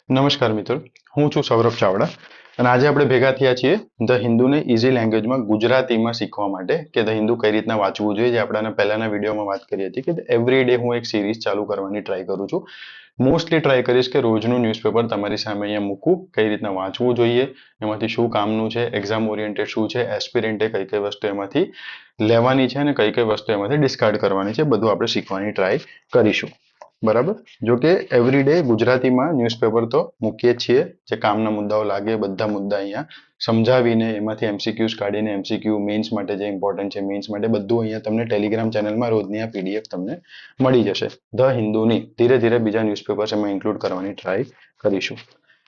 નમસ્કાર મિત્રો, હું છું સૌરભ ચાવડા અને આજે આપણે ભેગા થયા છીએ ધ હિન્દુને ઇઝી લેંગ્વેજમાં ગુજરાતીમાં શીખવા માટે કે ધ હિન્દુ કઈ રીતના વાંચવું જોઈએ. જે આપણે પહેલાના વિડીયોમાં વાત કરી હતી કે એવરી ડે હું એક સિરીઝ ચાલુ કરવાની ટ્રાય કરું છું. મોસ્ટલી ટ્રાય કરીશ કે રોજનું ન્યૂઝપેપર તમારી સામે અહીંયા મૂકું, કઈ રીતના વાંચવું જોઈએ, એમાંથી શું કામનું છે, એક્ઝામ ઓરિએન્ટેડ શું છે, એસ્પિરન્ટે કઈ કઈ વસ્તુ એમાંથી લેવાની છે અને કઈ કઈ વસ્તુ એમાંથી ડિસ્કાર્ડ કરવાની છે, બધું આપણે શીખવાની ટ્રાય કરીશું. બરાબર. જો કે એવરીડે ગુજરાતીમાં ન્યૂઝપેપર તો મૂકીએ જ છીએ. જે કામના મુદ્દાઓ લાગે બધા મુદ્દા અહીંયા સમજાવીને એમાંથી એમસીક્યુઝ કાઢીને એમસીક્યુ મેઇન્સ માટે જે ઇમ્પોર્ટન્ટ છે મેઇન્સ માટે બધું અહીંયા તમને ટેલિગ્રામ ચેનલમાં રોજની આ પીડીએફ તમને મળી જશે. ધ હિન્દુની ધીરે ધીરે બીજા ન્યૂઝપેપર્સ એમાં ઇન્ક્લુડ કરવાની ટ્રાય કરીશું.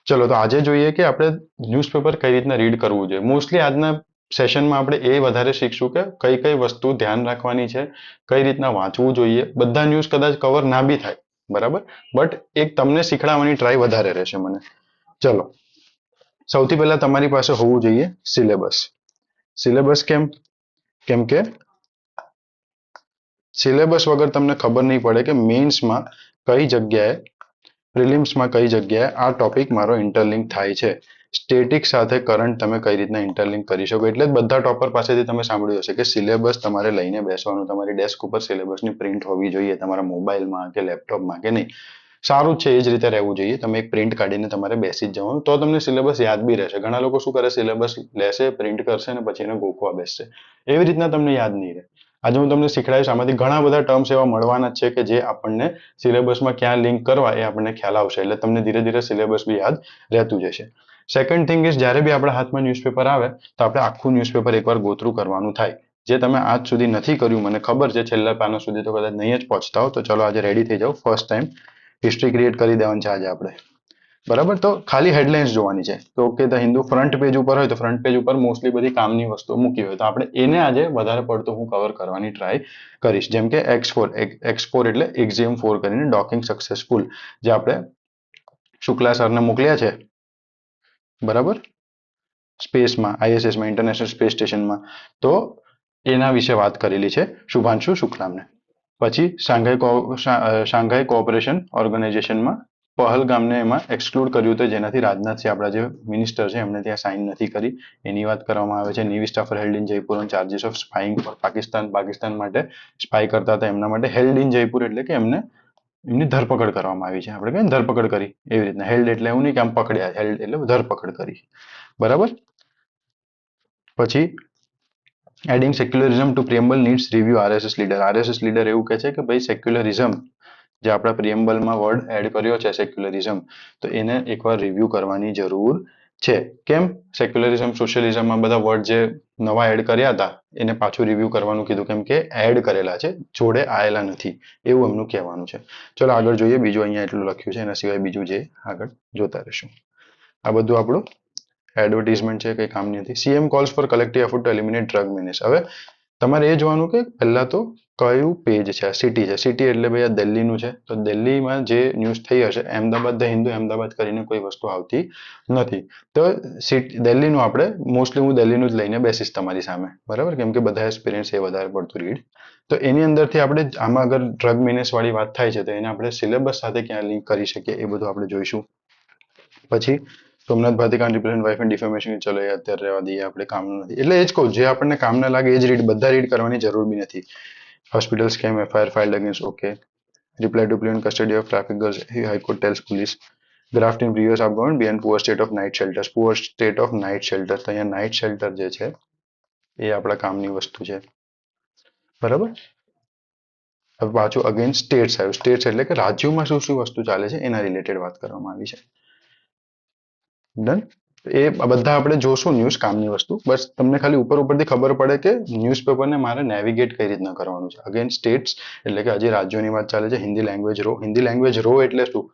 ચલો તો આજે જોઈએ કે આપણે ન્યૂઝપેપર કઈ રીતના રીડ કરવું જોઈએ. મોસ્ટલી આજના સેશનમાં આપણે એ વધારે શીખશું કે કઈ કઈ વસ્તુ ધ્યાન રાખવાની છે, કઈ રીતના વાંચવું જોઈએ. બધા ન્યૂઝ કદાચ કવર ના બી થાય, બરાબર, બટ એક તમને શીખડાવવાની ટ્રાય વધારે રહેશે મને. ચલો, સૌથી પહેલા તમારી પાસે હોવું જોઈએ સિલેબસ. સિલેબસ કેમ કે સિલેબસ વગર તમને ખબર નહીં પડે કે મેઇન્સમાં કઈ જગ્યાએ, પ્રિલિમ્સમાં કઈ જગ્યાએ આ ટોપિક મારો ઇન્ટરલિંક થાય છે. સ્ટેટિક સાથે કરંટ તમે કઈ રીતના ઇન્ટરલિંક કરી શકો. એટલે જ બધા ટોપર પાસેથી તમે સાંભળ્યું હશે કે સિલેબસ તમારે લઈને બેસવાનું, તમારી ડેસ્ક ઉપર સિલેબસની પ્રિન્ટ હોવી જોઈએ, તમારા મોબાઈલમાં કે લેપટોપમાં કે નહીં. સારું જ છે, એ જ રીતે રહેવું જોઈએ. તમે એક પ્રિન્ટ કાઢીને તમારે બેસી જ જવાનું, તો તમને સિલેબસ યાદ બી રહેશે. ઘણા લોકો શું કરે, સિલેબસ લેશે, પ્રિન્ટ કરશે અને પછી એને ગોખવા બેસશે. એવી રીતના તમને યાદ નહીં રહે. આજે હું તમને શીખડાવીશ. આમાંથી ઘણા બધા ટર્મ્સ એવા મળવાના જ છે કે જે આપણને સિલેબસમાં ક્યાં લિંક કરવા એ આપણને ખ્યાલ આવશે. એટલે તમને ધીરે ધીરે સિલેબસ બી યાદ રહેતું જશે. સેકન્ડ થિંગ ઇઝ, જ્યારે બી આપણા હાથમાં ન્યૂઝપેપર આવે તો આપણે આખું ન્યૂઝપેપર એકવાર ગોથ્રુ કરવાનું થાય. જે તમે આજ સુધી નથી કર્યું, મને ખબર છે છેલ્લા પાના સુધી તો કદાચ નહીં જ પહોંચતા હો. તો ચલો આજે રેડી થઈ જાઓ. ફર્સ્ટ ટાઈમ હિસ્ટ્રી ક્રિએટ કરી દેવાની છે આજે આપણે. બરાબર. તો ખાલી હેડલાઇન્સ જોવાની છે. તો okay, the Hindu front page ઉપર હોય તો ફ્રન્ટ પેજ ઉપર મોસ્ટલી બધી કામની વસ્તુઓ મૂકી હોય તો આપણે એને આજે વધારે પડતું હું કવર કરવાની ટ્રાય કરીશ. જેમ કે એક્સ4 એટલે એક્ઝિયમ 4 કરીને ડોકિંગ સક્સેસફુલ, જે આપણે શુક્લા સરને મોકલ્યા છે, બરાબર, સ્પેસમાં, આઈએસએસમાં, ઇન્ટરનેશનલ સ્પેસ સ્ટેશનમાં. તો એના વિશે વાત કરેલી છે શુભાંશુ શુક્લામને. પછી શાંઘાઈ કોઓપરેશન ઓર્ગેનાઇઝેશનમાં પહલગામને એમાં એક્સક્લુડ કર્યું હતું, જેનાથી રાજનાથસિંહ આપણા જે મિનિસ્ટર છે એમને ત્યાં સાઇન નથી કરી. એની વાત કરવામાં આવે છે. Navy staffer held in Jaipur on charges of spying for Pakistan માટે સ્પાય કરતા હતા એમના માટે. હેલ્ડ ઇન જયપુર એટલે કે એમની ધરપકડ કરવામાં આવી છે. આપણે કહીએ ધરપકડ કરી, એવી રીતના. હેલ્ડ એટલે એવું નહીં કે આમ પકડ્યા, હેલ્ડ એટલે ધરપકડ કરી, બરાબર. પછી adding secularism to preamble needs review. RSS leader એવું કહે છે કે ભાઈ સેક્યુલરિઝમ જે આપણા પ્રિએમ્બલમાં વર્ડ એડ કર્યો છે સેક્યુલરિઝમ, તો એને એકવાર રિવ્યુ કરવાની જરૂર છે. કેમ? સેક્યુલરિઝમ, સોશિયલિઝમ, આ બધા વર્ડ જે નવા એડ કર્યા હતા એને પાછું રિવ્યુ કરવાનું કીધું. કેમ કે એડ કરેલા છે, જોડે આયેલા નથી, એવું એમનું કહેવાનું છે. ચલો આગળ જોઈએ. બીજું અહીંયા એટલું લખ્યું છે, એના સિવાય બીજું જે આગળ જોતા રહીશું. આ બધું આપણું એડવર્ટીઝમેન્ટ છે, કંઈ કામની નથી. CM calls for collective effort to eliminate drug menace. હવે તમારે એ જોવાનું કે પહેલા તો કયું પેજ છે, સિટી છે. સિટી એટલે ભાઈ આ દિલ્હીનું છે. તો દિલ્હીમાં જે ન્યૂઝ થઈ હશે, અહેમદાબાદ, ધ હિન્દુ અહેમદાબાદ કરીને કોઈ વસ્તુ આવતી નથી. તો દિલ્હીનું આપણે મોસ્ટલી હું દિલ્હીનું જ લઈને બેસીશ તમારી સામે, બરાબર. કેમ કે બધા એક્સપિરિયન્સ એ વધારે પડતું રીડ. તો એની અંદરથી આપણે આમાં અગર ડ્રગ મેનેસ વાળી વાત થાય છે તો એને આપણે સિલેબસ સાથે ક્યાં લિંક કરી શકીએ એ બધું આપણે જોઈશું. પછી સોમનાથ ભાતીકાંડ, રિપ્રેઝન્ટ વાઇફ એન્ડ ડિફેમેશન. ચલો એ અત્યારે રહેવા દઈએ, આપણે કામનું નથી. એટલે એ જ કહું, જે આપણને કામ ના લાગે એ જ રીડ, બધા રીડ કરવાની જરૂર બી નથી. Hospital scam, FIR filed against, okay. Reply to plain custody of traffic girls, high court tells police. Graft in previous of government beyond poor state of night shelters. Poor state of night shelter, તો અહીંયા night shelter જે છે એ આપણા કામની વસ્તુ છે, બરાબર. હવે પાછું અગેન્સ્ટ સ્ટેટ્સ આવ્યું. સ્ટેટ્સ એટલે કે રાજ્યોમાં શું શું વસ્તુ ચાલે છે એના રિલેટેડ વાત કરવામાં આવી છે. ડન. એ બધા આપણે જોશું ન્યૂઝ, કામની વસ્તુ. બસ તમને ખાલી ઉપરથી ખબર પડે કે ન્યૂઝપેપરને મારે નેવિગેટ કઈ રીતના કરવાનું છે. અગેન સ્ટેટ્સ એટલે કે હજી રાજ્યોની વાત ચાલે છે. Hindi language row. Hindi language row એટલે શું?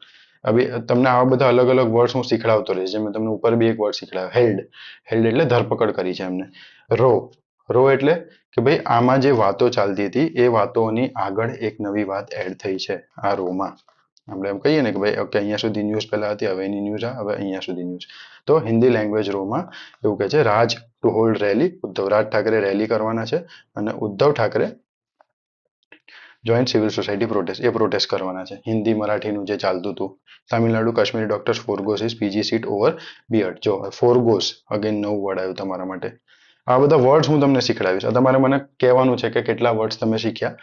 હવે તમને આવા બધા અલગ અલગ વર્ડ્સ હું શીખડાવતો રહીશ. જેમ મેં તમને ઉપર બી એક વર્ડ શીખડાવ્યો, હેલ્ડ. હેલ્ડ એટલે ધરપકડ કરી છે એમને. રો. રો એટલે કે ભાઈ આમાં જે વાતો ચાલતી હતી એ વાતોની આગળ એક નવી વાત એડ થઈ છે આ રોમાં. આપણે એમ કહીએ ને કે ભાઈ ઓકે, અહીંયા સુધી ન્યૂઝ પહેલા હતી, હવે એની ન્યૂઝ હવે અહીંયા સુધી ન્યૂઝ. તો હિન્દી લેંગ્વેજ રોમાં એવું કહે છે, Raj to hold rally. Raj Thackeray rally કરવાના છે અને Uddhav Thackeray joint civil society protest, એ પ્રોટેસ્ટ કરવાના છે. હિન્દી મરાઠીનું જે ચાલતું હતું. Tamil Nadu Kashmiri doctors forgoes PG seat over beard. જો ફોરગોસ અગેન નવું વર્ડ આવ્યું તમારા માટે. આ બધા વર્ડ્સ હું તમને શીખડાવીશ. તમારે મને કહેવાનું છે કે કેટલા વર્ડ્સ તમે શીખ્યા.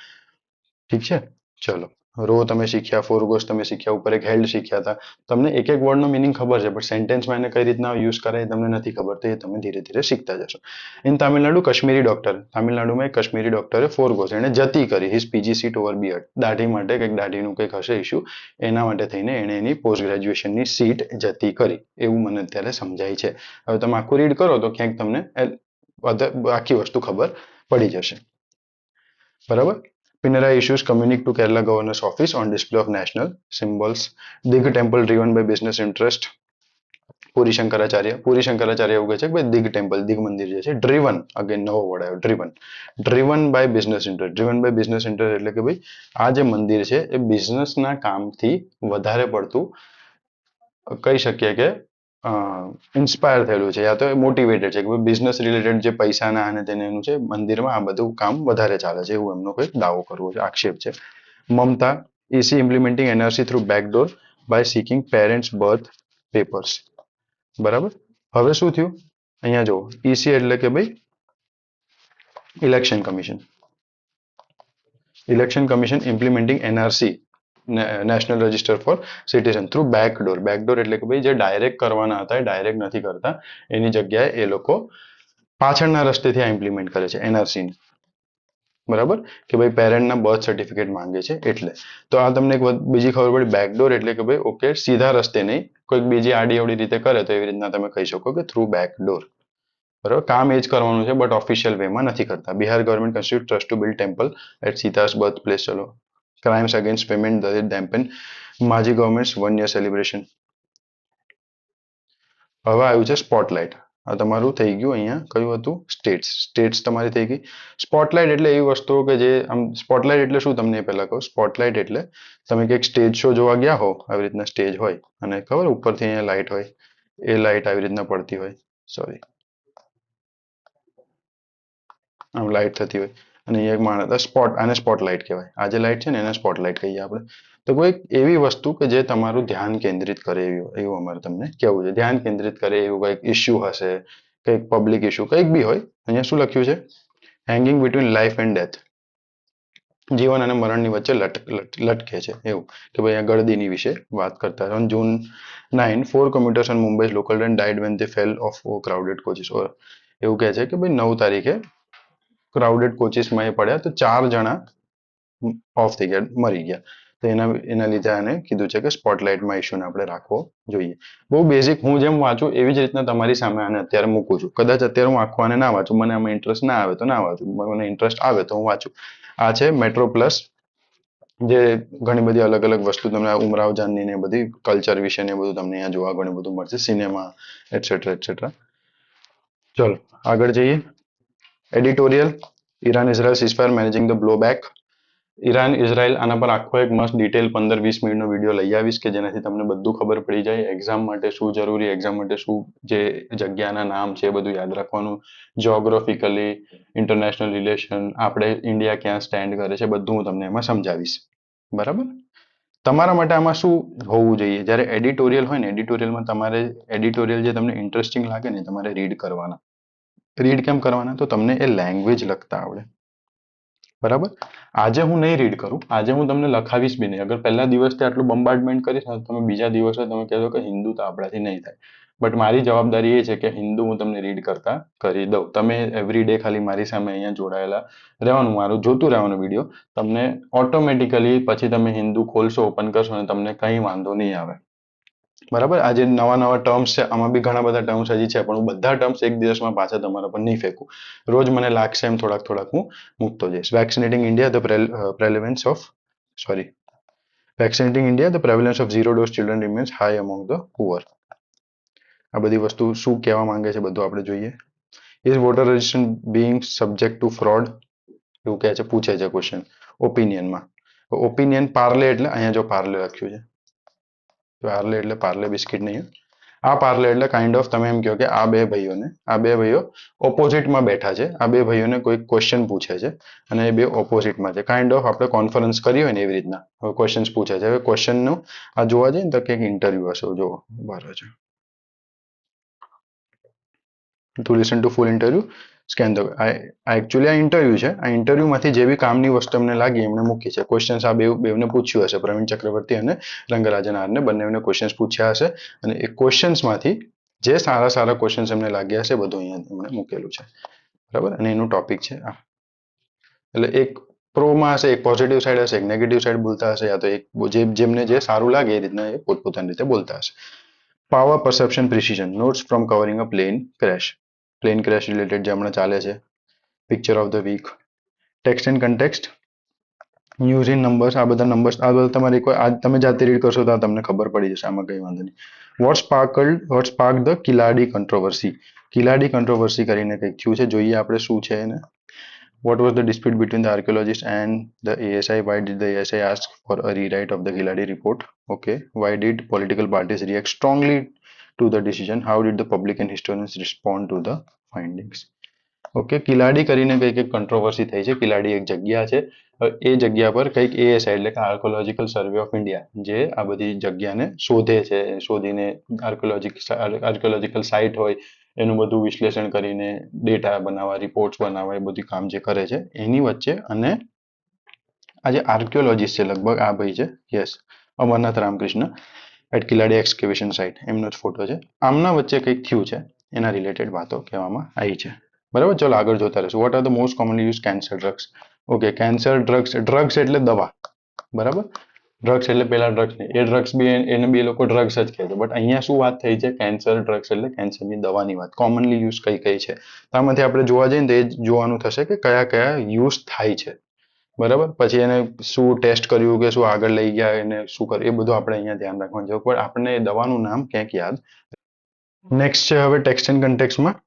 ઠીક છે, ચલો. રો તમે શીખ્યા, ફોરગોસ તમે શીખ્યા, ઉપર એક હેલ્ડ શીખ્યા હતા. તમને એક એક વર્ડનો મિનિંગ ખબર છે, પણ સેન્ટેન્સમાં એને કઈ રીતના યુઝ કરે તમને નથી ખબર, તો એ તમે ધીરે ધીરે શીખતા જશો. ઇન તામિલનાડુ કાશ્મીરી ડોક્ટર, તામિલનાડુમાં એક કાશ્મીરી ડોક્ટરે ફોરગોસ એને જતી કરી his PG seat over beard. દાઢી માટે કંઈક દાઢીનું કંઈક હશે ઇસ્યુ, એના માટે થઈને એણે એની પોસ્ટ ગ્રેજ્યુએશનની સીટ જતી કરી, એવું મને અત્યારે સમજાય છે. હવે તમે આખું રીડ કરો તો ક્યાંક તમને આખી વસ્તુ ખબર પડી જશે. બરાબર. Pinarayi issues communique to Kerala Governor's Office on display of national symbols. Dig temple driven by business interest. પૂરી શંકરાચાર્ય એવું કહે છે કે ભાઈ દિગ ટેમ્પલ, દિગ મંદિર જે છે ડ્રીવન, અગેન નવો વર્ડ આવ્યો driven, driven by business interest. Driven by business interest એટલે કે ભાઈ આ જે મંદિર છે એ બિઝનેસના કામથી વધારે પડતું કહી શકીએ કે ઇન્સ્પાયર થયેલું છે, યા તો મોટિવેટેડ છે કે બિઝનેસ રિલેટેડ જે પૈસાના અને તેનું છે મંદિરમાં આ બધું કામ વધારે ચાલે છે, એવું એમનો કોઈ દાવો કરવો છે, આક્ષેપ છે. Mamata EC implementing NRC through backdoor by seeking parents birth papers. બરાબર. હવે શું થયું અહીંયા જુઓ, ઈસી એટલે કે ભાઈ election commission. Election commission implementing NRC national register for citizen through back door. Back door એટલે કે ભાઈ જે ડાયરેક્ટ કરવાના હતા એ ડાયરેક્ટ નથી કરતા, એની જગ્યાએ એ લોકો પાછળના રસ્તેથી આ ઇમ્પ્લિમેન્ટ કરે છે એનઆરસી. બરાબર, કે ભાઈ પેરેન્ટના બર્થ સર્ટિફિકેટ માંગે છે એટલે. તો આ તમને એક બીજી ખબર પડી, બેકડોર એટલે કે ભાઈ ઓકે સીધા રસ્તે નહીં, કોઈક બીજી આડી અવડી રીતે કરે તો એવી રીતના તમે કહી શકો કે થ્રુ બેકડોર. બરાબર, કામ એ જ કરવાનું છે બટ ઓફિશિયલ વેમાં નથી કરતા. Bihar government constitute trust to build temple at Sita's birth place. ચલો. Crimes against payment dampen Majhi government 1 year celebration. હવે આવ્યું છે સ્પોટલાઇટ. આ તમારું થઈ ગયું અહીંયા કયું હતું, સ્ટેટ્સ. સ્ટેટ્સ તમારી થઈ ગઈ. સ્પોટલાઇટ એટલે એવી વસ્તુઓ કે જે આમ, સ્પોટલાઇટ એટલે શું તમને પહેલા કહું. સ્પોટલાઇટ એટલે તમે કંઈક સ્ટેજ શો જોવા ગયા હો, આવી રીતના સ્ટેજ હોય અને ખબર ઉપરથી અહીંયા લાઇટ હોય, એ લાઇટ આવી રીતના પડતી હોય, સોરી આમ લાઇટ થતી હોય અને અહીંયા એક માણસ સ્પોટ, આને સ્પોટલાઇટ કહેવાય. આ જે લાઇટ છે ને એને સ્પોટલાઇટ કહીએ આપણે. તો કોઈ એવી વસ્તુ કે જે તમારું ધ્યાન કેન્દ્રિત કરે એવું અમારે તમને કહેવું છે. ધ્યાન કેન્દ્રિત કરે એવું કંઈક ઇસ્યુ હશે, કંઈક પબ્લિક ઇસ્યુ કંઈક બી હોય. અહીંયા શું લખ્યું છે, hanging between life and death. જીવન અને મરણની વચ્ચે લટકે છે એવું, કે ભાઈ આ ગળદીની વિશે વાત કરતા. On June 9 4 commuters on Mumbai's local train died when they fell off crowded coaches. એવું કહે છે કે ભાઈ 9 તારીખે ક્રાઉડેડ કોચિસમાં એ પડ્યા તો 4 જણા ઓફ થઈ ગયા, મરી ગયા. તો એના લીધે આને કીધું છે કે સ્પોટલાઇટમાં ઇસ્યુને આપણે રાખવો જોઈએ. બહુ બેઝિક, હું જેમ વાંચું એવી જ રીતના તમારી સામે આને અત્યારે મૂકું છું. કદાચ અત્યારે હું આખું આને ના વાંચું, મને આમાં ઇન્ટરેસ્ટ ના આવે તો ના વાંચું, મને ઇન્ટરેસ્ટ આવે તો હું વાંચું. આ છે મેટ્રો પ્લસ, જે ઘણી બધી અલગ અલગ વસ્તુ તમને ઉમરાવ જાનની ને બધી કલ્ચર વિશે ને બધું તમને અહીંયા જોવા ઘણું બધું મળશે, સિનેમા એટસેટ્રા એટસેટ્રા. ચલો આગળ જઈએ. Editorial Iran Israel ceasefire managing the blow back. Iran Israel, આના પર આખો એક મસ્ત ડિટેલ 15-20 મિનિટનો વિડીયો લઈ આવીશ કે જેનાથી તમને બધું ખબર પડી જાય. એક્ઝામ માટે શું જરૂરી, એક્ઝામ માટે શું જે જગ્યાના નામ છે એ બધું યાદ રાખવાનું. જોગ્રાફિકલી, ઇન્ટરનેશનલ રિલેશન, આપણે ઇન્ડિયા ક્યાં સ્ટેન્ડ કરે છે બધું હું તમને એમાં સમજાવીશ. બરાબર. તમારા માટે આમાં શું હોવું જોઈએ, જ્યારે એડિટોરિયલ હોય ને, એડિટોરિયલમાં તમારે એડિટોરિયલ જે તમને ઇન્ટરેસ્ટિંગ લાગે ને તમારે રીડ કરવાના. રીડ કેમ કરવાના, તો તમને એ લેંગ્વેજ લખતા આવડે. બરાબર. આજે હું નહીં રીડ કરું, આજે હું તમને લખાવીશ બી નહીં. અગર પહેલા દિવસથી આટલું બંબાર્ડમેન્ટ કરીશ ને તમે બીજા દિવસે તમે કહેશો કે હિન્દુ તો આપણાથી નહીં થાય. બટ મારી જવાબદારી એ છે કે હિન્દુ હું તમને રીડ કરતા કરી દઉં. તમે એવરી ડે ખાલી મારી સામે અહીંયા જોડાયેલા રહેવાનું, મારું જોતું રહેવાનું વિડીયો. તમને ઓટોમેટિકલી પછી તમે હિન્દુ ખોલશો, ઓપન કરશો અને તમને કંઈ વાંધો નહીં આવે. બરાબર. આજે નવા નવા ટર્મ્સ છે, આમાં બી ઘણા બધા ટર્મ્સ હજી છે, પણ હું બધા ટર્મ્સ એક દિવસમાં પાછા તમારા પર નહીં ફેંકું. રોજ મને લાગશે એમ થોડાક થોડાક હું મૂકતો જઈશ. Vaccinating India the prevalence of sorry vaccinating India the prevalence of zero dose children remains high among the poor. આ બધી વસ્તુ શું કહેવા માંગે છે બધું આપણે જોઈએ. Is water registration Bing subject to fraud, એવું કહે છે, પૂછે છે ક્વેશ્ચન ઓપિનિયનમાં. ઓપિનિયન પાર્લે એટલે અહીંયા જો પાર્લે લખ્યું છે, પાર્લે એટલે પાર્લે બિસ્કિટ નહીં, આ પાર્લર એટલે કાઇન્ડ ઓફ તમે એમ કહો કે આ બે ભાઈઓ ઓપોઝિટમાં બેઠા છે. આ બે ભાઈઓને કોઈ ક્વેશ્ચન પૂછે છે અને એ બે ઓપોઝિટમાં છે. કાઇન્ડ ઓફ આપણે કોન્ફરન્સ કરી હોય ને એવી રીતના હવે ક્વેશ્ચન્સ પૂછે છે. હવે ક્વેશ્ચનનું આ જોવા જઈએ ને તો કંઈક ઇન્ટરવ્યુ હશે. જુઓ બરાબર છે. To listen to full interview scan the આ એકચ્યુઅલી આ ઇન્ટરવ્યુ છે. આ ઇન્ટરવ્યુમાંથી જે બી કામની વસ્તુ એમને લાગી એમને મૂકી છે. ક્વેશ્ચન્સ આ બેવને પૂછ્યું હશે. પ્રવીણ ચક્રવર્તી અને રંગરાજન આરને બંનેને ક્વેશ્ચન્સ પૂછ્યા હશે અને એ ક્વેશ્ચન્સમાંથી જે સારા સારા ક્વેશ્ચન્સ એમને લાગ્યા હશે બધું અહીંયા એમણે મૂકેલું છે. બરાબર અને એનું ટોપિક છે આ. એટલે એક પ્રોમાં હશે, એક પોઝિટિવ સાઈડ હશે, એક નેગેટિવ સાઈડ બોલતા હશે, યા તો એક જેમને જે સારું લાગે એ રીતના એ પોતપોતાની રીતે બોલતા હશે. Power perception precision notes from covering a plane crash. Plane crash related જે હમણાં ચાલે છે. Picture of the week, text and context, news in numbers. આ બધા નંબર્સ આ બધા તમારે એક આજ તમે જાતે રીડ કરશો તો તમને ખબર પડી જશે. આમાં કંઈ વાંધો નહીં. What spark the Keeladi controversy. Keeladi controversy કરીને કંઈક થયું છે. જોઈએ આપણે શું છે એને. What was the dispute between the archaeologist and the ASI? Why did the ASI ask for a rewrite of the Giladi report? Okay. Why did political parties react strongly to the decision? How did the public and historians respond to the findings? Okay, Keeladi કરીને કંઈક એક controversy થઈ છે. કિલાડી એક જગ્યા છે. એ જગ્યા પર કંઈક એએસઆઈ એટલે કે આર્કોલોજીકલ સર્વે ઓફ ઇન્ડિયા જે આ બધી જગ્યાને શોધે છે. શોધીને આર્કોલોજીકલ સાઇટ હોય એનું બધું વિશ્લેષણ કરીને ડેટા બનાવવા, રિપોર્ટ્સ બનાવવા એ બધું કામ જે કરે છે એની વચ્ચે અને આ જે આર્કિયોલોજીસ્ટ છે લગભગ આ ભાઈ છે yes Amarnath Ramakrishna at Keeladi excavation site એમનો જ ફોટો છે. આમના વચ્ચે કંઈક થયું છે એના રિલેટેડ વાતો કહેવામાં આવી છે. બરાબર, ચલો આગળ જોતા રહીશું. Vote are the most commonly use cancer drugs. Okay, cancer drugs એટલે દવા. બરાબર, ડ્રગ્સ એટલે પેલા ડ્રગ્સ નહીં, એ ડ્રગ્સ બી એને બી લોકો ડ્રગ્સ જ કહે છે. બટ અહીંયા શું વાત થઈ છે, કેન્સર ડ્રગ્સ એટલે કેન્સરની દવાની વાત. કોમનલી યુઝ કઈ કઈ છે તો આમાંથી આપણે જોવા જઈએ ને તો એ જ જોવાનું થશે કે કયા કયા યુઝ થાય છે. બરાબર, પછી એને શું ટેસ્ટ કર્યું કે શું આગળ લઈ ગયા એને શું કર્યું એ બધું આપણે અહીંયા ધ્યાન રાખવાનું છે. પણ આપણને એ દવાનું નામ ક્યાંક યાદ. નેક્સ્ટ છે હવે ટેક્સ્ટ એન્ડ કન્ટેક્સ્ટમાં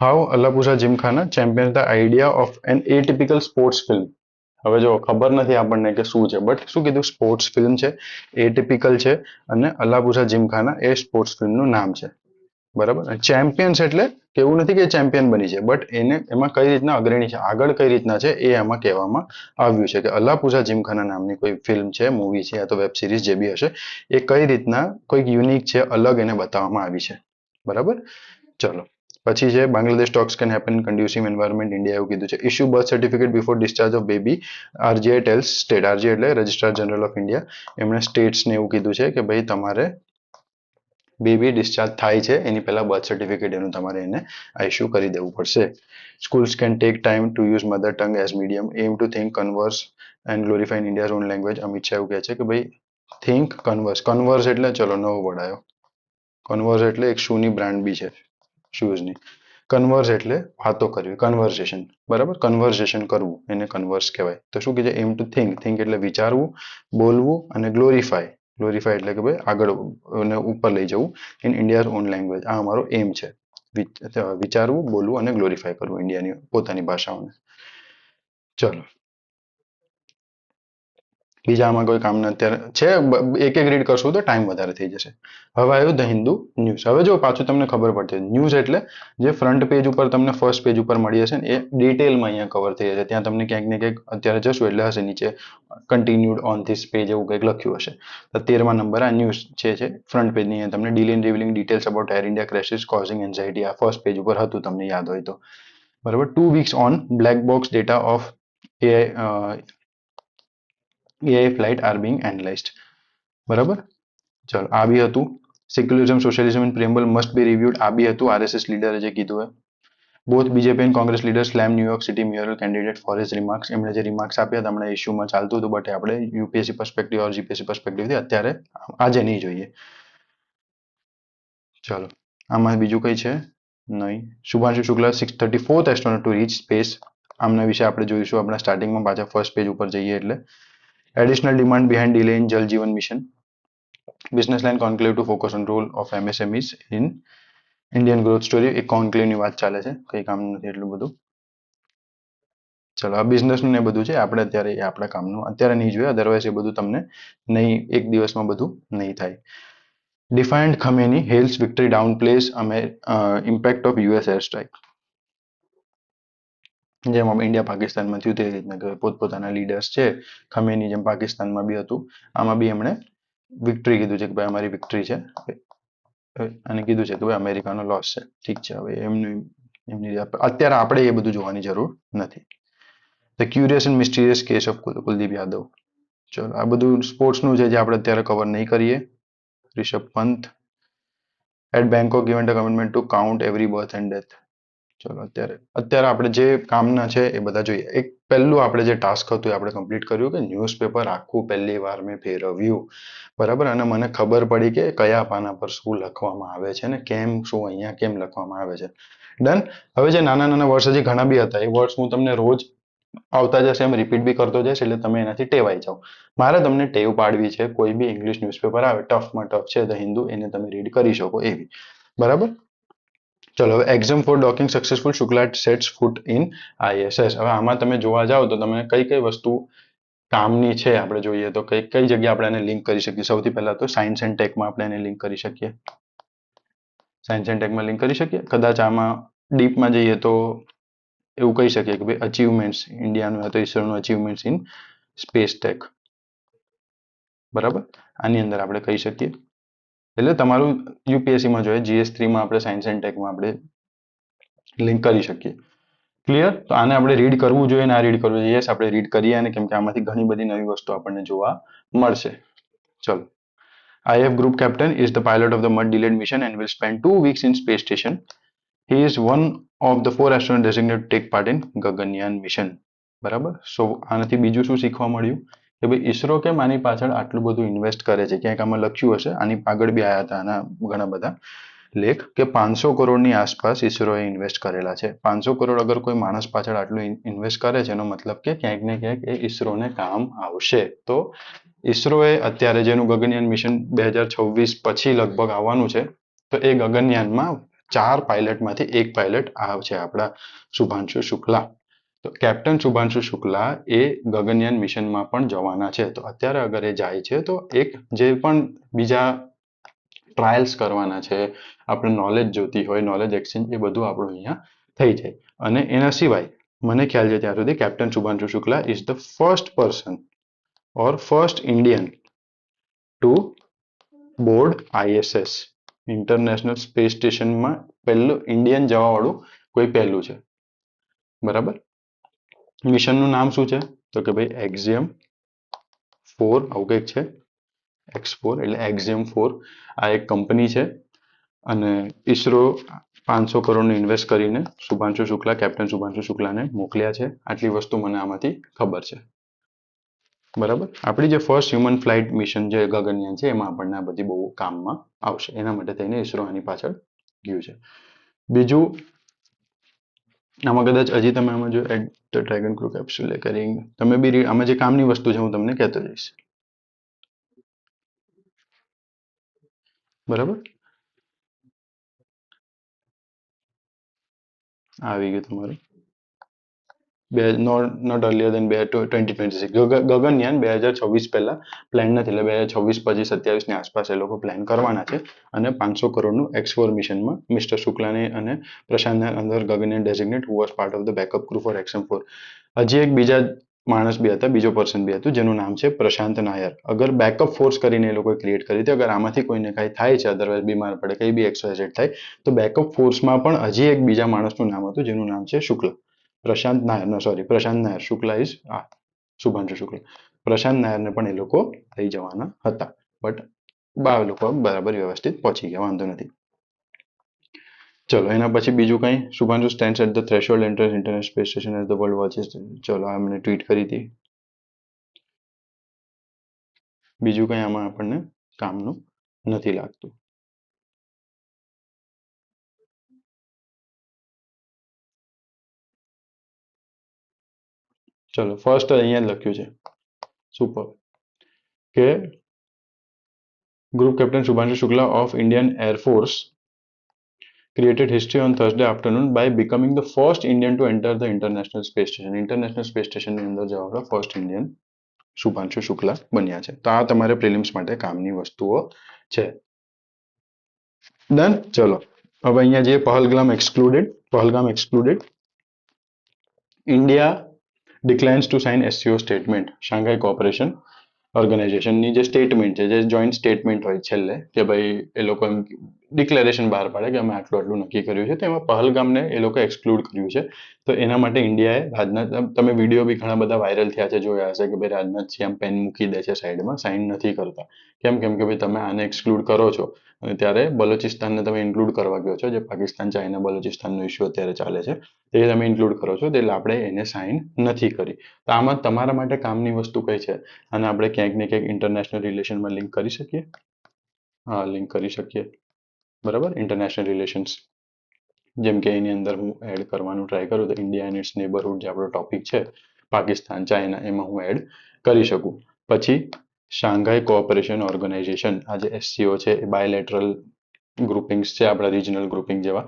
how Alappuzha Gymkhana champion the idea of an atypical sports film. હવે જો ખબર નથી આપણને કે શું છે બટ શું કીધું સ્પોર્ટ્સ ફિલ્મ છે, એટિપિકલ છે અને અલાપુઝા જીમખાના એ સ્પોર્ટ્સ ફિલ્મનું નામ છે. બરાબર, ચેમ્પિયન્સ એટલે કેવું નથી કે ચેમ્પિયન બની છે બટ એને એમાં કઈ રીતના અગ્રણી છે, આગળ કઈ રીતના છે એ એમાં કહેવામાં આવ્યું છે કે અલાપુઝા જીમખાના નામની કોઈ ફિલ્મ છે, મૂવી છે યા તો વેબ સિરીઝ જે બી હશે એ કઈ રીતના કોઈક યુનિક છે, અલગ એને બતાવવામાં આવી છે. બરાબર, ચલો પછી છે Bangladesh talks can happen in conducive environment. India એવું કીધું છે. Issue birth certificate before discharge of baby. RGI tells state. RGI એટલે રજિસ્ટ્રાર જનરલ ઓફ ઇન્ડિયા. એમણે સ્ટેટ્સને એવું કીધું છે કે ભાઈ તમારે બેબી ડિસ્ચાર્જ થાય છે એની પહેલા બર્થ સર્ટિફિકેટ એનું તમારે એને આ ઇશ્યુ કરી દેવું પડશે. Schools can take time to use mother tongue as medium. Aim to think converse and glorify in India's own language. Amit Shah એવું કહે છે કે ભાઈ થિંક કન્વર્સ એટલે ચલો નવો વર્ડ આવ્યો. કન્વર્સ એટલે એક શૂની બ્રાન્ડ બી છે શૂઝની. કન્વર્સ એટલે વાતો કરવી, કન્વર્સેશન. બરાબર, કન્વર્સેશન કરવું એને કન્વર્સ કહેવાય. તો શું કહે છે એમ ટુ થિંક એટલે વિચારવું, બોલવું અને ગ્લોરીફાય એટલે કે ભાઈ આગળ અને ઉપર લઈ જવું ઇન ઇન્ડિયાઝ ઓન લેંગ્વેજ. આ અમારો એમ છે. વિચારવું, બોલવું અને ગ્લોરીફાય કરવું ઇન્ડિયાની પોતાની ભાષાઓને. ચલો બીજા આમાં કોઈ કામના અત્યારે છે એક એક રીડ કરશું તો ટાઈમ વધારે થઈ જશે. હવે આવ્યું ધ હિન્દુ ન્યૂઝ. હવે જો પાછું તમને ખબર પડશે ન્યૂઝ એટલે જે ફ્રન્ટ પેજ ઉપર તમને ફર્સ્ટ પેજ ઉપર મળી હશે ને એ ડિટેલમાં અહીંયા કવર થઈ જશે. ત્યાં તમને ક્યાંક ને ક્યાંક અત્યારે જશું એટલે હશે નીચે કન્ટિન્યુડ ઓન ધીસ પેજ એવું કંઈક લખ્યું હશે. તો 13મા નંબર આ ન્યૂઝ છે ફ્રન્ટ પેજની. અહીંયા તમને deal in revealing details about Air India crashes causing anxiety. આ ફર્સ્ટ પેજ ઉપર હતું તમને યાદ હોય તો. બરાબર, 2 weeks on black box data of AI flight are being analysed. બરાબર, ચલો આ બી હતું. Secularism socialism in preamble must be reviewed. આ બી હતું આરએસએસ લીડરે જે કીધું હોય. Both BJP and Congress leader slam New York city mayoral candidate for his remarks. એમણે જે રિમાર્ક્સ આપ્યા હતા હમણાં ઇશ્યુમાં ચાલતું હતું બટ આપણે યુપીએસસી પર્સપેક્ટિવ ઓર જીપીએસસી પર્સપેક્ટિવથી અત્યારે આજે નહીં જોઈએ. ચલો આમાં બીજું કઈ છે નહીં. Shubhanshu Shukla 634th astronaut to reach space. આમના વિશે આપણે જોઈશું આપણા સ્ટાર્ટિંગમાં પાછા ફર્સ્ટ પેજ ઉપર જઈએ એટલે. Additional demand behind delay in Jal Jeevan mission. Business line conclave to focus on role of MSMEs in Indian growth story. એક કોન્ક્લેવની વાત ચાલે છે, કંઈ કામ નથી એટલું બધું. ચલો આ બિઝનેસનું ને બધું છે આપણે અત્યારે એ આપણા કામનું અત્યારે નહીં જોઈએ, અધરવાઇઝ એ બધું તમને નહીં એક દિવસમાં બધું નહીં થાય. Defiant Khamenei hails victory downplays impact of US air strike. જેમ ઇન્ડિયા પાકિસ્તાનમાં થયું તે રીતના કે પોતપોતાના લીડર્સ છે, ખમેની જેમ પાકિસ્તાનમાં બી હતું, આમાં બી એમણે વિક્ટરી કીધું છે કે ભાઈ અમારી વિક્ટરી છે, અને કીધું છે કે ભાઈ અમેરિકાનો લોસ છે. ઠીક છે, હવે એમની અત્યારે આપણે એ બધું જોવાની જરૂર નથી. The curious and mysterious case of Kuldeep Yadav. ચલો આ બધું સ્પોર્ટ્સનું છે જે આપણે અત્યારે કવર નહીં કરીએ. Rishabh Pant at Bangkok given a commitment to count every birth and death. ચલો અત્યારે આપણે જે કામના છે એ બધા જોઈએ. એક પહેલું આપણે જે ટાસ્ક હતું એ આપણે કમ્પ્લીટ કર્યું કે ન્યૂઝપેપર આખું પહેલી વાર મેં ફેરવ્યું, બરાબર, અને મને ખબર પડી કે કયા પાના પર શું લખવામાં આવે છે ને કેમ શું અહીંયા કેમ લખવામાં આવે છે. ડન. હવે જે નાના નાના વર્ડ્સ હજી ઘણા બી હતા એ વર્ડ્સ હું તમને રોજ આવતા જશે એમ રિપીટ બી કરતો જઈશ એટલે તમે એનાથી ટેવાઈ જાઓ. મારે તમને ટેવ પાડવી છે, કોઈ બી ઇંગ્લિશ ન્યૂઝપેપર આવે ટફમાં ટફ છે ધ હિન્દુ, એને તમે રીડ કરી શકો એવી, બરાબર. ચલો હવે Axiom four docking successful Shukla sets foot in ISS. હવે આમાં તમે જોવા જાઓ તો તમે કઈ કઈ વસ્તુ કામની છે આપણે જોઈએ તો કઈ કઈ જગ્યાએ આપણે એને લિંક કરી શકીએ. સૌથી પહેલા તો સાયન્સ એન્ડ ટેકમાં આપણે એને લિંક કરી શકીએ. સાયન્સ એન્ડ ટેકમાં લિંક કરી શકીએ. કદાચ આમાં ડીપમાં જઈએ તો એવું કહી શકીએ કે ભાઈ અચીવમેન્ટ્સ ઇન્ડિયાનું તો ઇસરોનું અચીવમેન્ટ્સ ઇન સ્પેસ ટેક, બરાબર, આની અંદર આપણે કહી શકીએ. એટલે તમારું યુપીએસસીમાં જોઈએ GS3માં આપણે સાયન્સ એન્ડ ટેકમાં આપણે લિંક કરી શકીએ. ક્લિયર. તો આને આપણે રીડ કરવું જોઈએ ને આ રીડ કરવું જોઈએ. યસ આપણે રીડ કરીએ અને કેમ કે આમાંથી ઘણી બધી નવી વસ્તુ આપણને જોવા મળશે. ચલો. IF group captain is the pilot of the much delayed mission and will spend 2 weeks in space station. He is one of the 4 astronauts designated to take part in Gaganyaan mission. બરાબર. સો આનાથી બીજું શું શીખવા મળ્યું કે ભાઈ ઈસરો કેમ આની પાછળ આટલું બધું ઇન્વેસ્ટ કરે છે. ક્યાંક આમાં લખ્યું હશે, આની આગળ બી આવ્યા હતા આના ઘણા બધા લેખ કે 500 કરોડની આસપાસ ઈસરોએ ઇન્વેસ્ટ કરેલા છે. 500 કરોડ અગર કોઈ માણસ પાછળ આટલું ઇન્વેસ્ટ કરે છે એનો મતલબ કે ક્યાંક ને ક્યાંક એ ઈસરોને કામ આવશે. તો ઈસરોએ અત્યારે જેનું ગગનયાન મિશન 2026 પછી લગભગ આવવાનું છે, તો એ ગગનયાનમાં 4 પાયલટમાંથી એક પાયલટ છે આપણા શુભાંશુ શુક્લા. તો કેપ્ટન શુભાંશુ શુક્લા એ ગગનયાન મિશનમાં પણ જવાના છે. તો અત્યારે અગર એ જાય છે તો એક જે પણ બીજા ટ્રાયલ્સ કરવાના છે, આપણે નોલેજ જોતી હોય, નોલેજ એક્સચેન્જ, એ બધું આપણું અહીંયા થઈ જાય. અને એના સિવાય મને ખ્યાલ છે ત્યાં સુધી captain Shubhanshu Shukla is the first person or first Indian to board ISS international space સ્ટેશનમાં પહેલું ઇન્ડિયન જવાવાળું કોઈ પહેલું છે, બરાબર. મિશનનું નામ શું છે તો કે ભાઈ એક્ઝિયમ 4 આવું કંઈક છે. X4 એટલે એક્ઝિયમ 4 આ એક કંપની છે અને ઈસરો 500 કરોડનું ઇન્વેસ્ટ કરીને શુભાંશુ શુક્લા, કેપ્ટન શુભાંશુ શુક્લાને મોકલ્યા છે. આટલી વસ્તુ મને આમાંથી ખબર છે, બરાબર. આપણી જે ફર્સ્ટ હ્યુમન ફ્લાઇટ મિશન જે ગગનયાન છે એમાં આપણને આ બધી બહુ કામમાં આવશે. એના માટે થઈને ઈસરો આની પાછળ ગયું છે. બીજું આમાં કદાચ હજી તમે આમાં જો at the Dragon crew capsule કરીને તમે બી આમાં જે કામની વસ્તુ છે હું તમને કહેતો જઈશ, બરાબર. આવી ગયું તમારું નોટ અર્લિયર દેન 2026. ગગનયાન 2026 પહેલા પ્લાન નથી, એટલે 2026 પછી 27 ની આસપાસ એ લોકો પ્લાન કરવાના છે. અને 500 કરોડનું X4 મિશનમાં મિસ્ટર શુક્લાને અને પ્રશાંતને અંદર Gaganyaan designate who was part of the backup crew for XM4. હજી એક બીજા માણસ બી હતા, બીજો પર્સન બી હતું જેનું નામ છે પ્રશાંત નાયર. અગર બેકઅપ ફોર્સ કરીને એ લોકોએ ક્રિએટ કરી હતી. અગર આમાંથી કોઈને કાંઈ થાય છે, અદરવાઇઝ બીમાર પડે, કઈ બી XYZ થાય તો બેકઅપ ફોર્સમાં પણ હજી એક બીજા માણસનું નામ હતું જેનું નામ છે Shukla. Prashant Nair, no sorry, Prashant Nair. Shukla is Shubhanshu Shukla. Prashant નાયરને પણ એ લોકો લઈ જવાના હતા, બટ લોકો બરાબર વ્યવસ્થિત પહોંચી ગયા, વાંધો નથી. ચલો એના પછી બીજું કંઈ Shubhanshu stands at the threshold enters international space station as the world watches. ચલો આ મને ટ્વીટ કરી હતી. બીજું કંઈ આમાં આપણને કામનું નથી લાગતું. ચલો ફર્સ્ટ અહીંયા લખ્યું છે સુપર કે group captain Shubhanshu Shukla of Indian air force created history on Thursday afternoon by becoming the first Indian to enter the International Space Station. International space સ્ટેશનની અંદર જવાવાળો ફર્સ્ટ ઇન્ડિયન શુભાંશુ શુક્લા બન્યા છે. તો આ તમારે પ્રિલિમ્સ માટે કામની વસ્તુઓ છે. ડન. ચલો હવે અહીંયા જે Pahalgam excluded. India declines to sign SCO statement, Shanghai cooperation ઓર્ગેનાઇઝેશનની જે સ્ટેટમેન્ટ છે, જે જોઈન્ટ સ્ટેટમેન્ટ હોય છેલ્લે, કે ભાઈ એ લોકો એમ ડિક્લેરેશન બહાર પાડે કે અમે આટલું આટલું નક્કી કર્યું છે, તો એમાં પહલગામને એ લોકો એક્સક્લુડ કર્યું છે. તો એના માટે ઇન્ડિયાએ રાજનાથ, તમે વિડીયો બી ઘણા બધા વાયરલ થયા છે, જોયા હશે કે ભાઈ રાજનાથસિંહ આમ પેન મૂકી દે છે સાઈડમાં, સાઇન નથી કરતા. કેમ કેમ કે ભાઈ તમે આને એક્સક્લુડ કરો છો અને ત્યારે બલોચિસ્તાનને તમે ઇન્ક્લુડ કરવા ગયો છો, જે પાકિસ્તાન ચાઇના બલોચિસ્તાનનો ઇસ્યુ અત્યારે ચાલે છે, તે તમે ઇન્ક્લુડ કરો છો, એટલે આપણે એને સાઇન નથી કરી. તો આમાં તમારા માટે કામની વસ્તુ કઈ છે, અને આપણે ક્યાંક ને ક્યાંક ઇન્ટરનેશનલ રિલેશનમાં લિંક કરી શકીએ. હા, લિંક કરી શકીએ. બરાબર, ઇન્ટરનેશનલ રિલેશન્સ. જેમ કે એની અંદર હું એડ કરવાનું ટ્રાય કરું તો ઇન્ડિયા એન્ડ ઇટ્સ નેબરહુડ, જે આપણો ટોપિક છે પાકિસ્તાન ચાઇના, એમાં હું એડ કરી શકું. પછી શાંઘાઈ કોઓપરેશન ઓર્ગેનાઇઝેશન, આ જે એસસીઓ છે એ બાયલેટરલ ગ્રુપિંગ્સ છે આપણા રિજનલ ગ્રુપિંગ જેવા.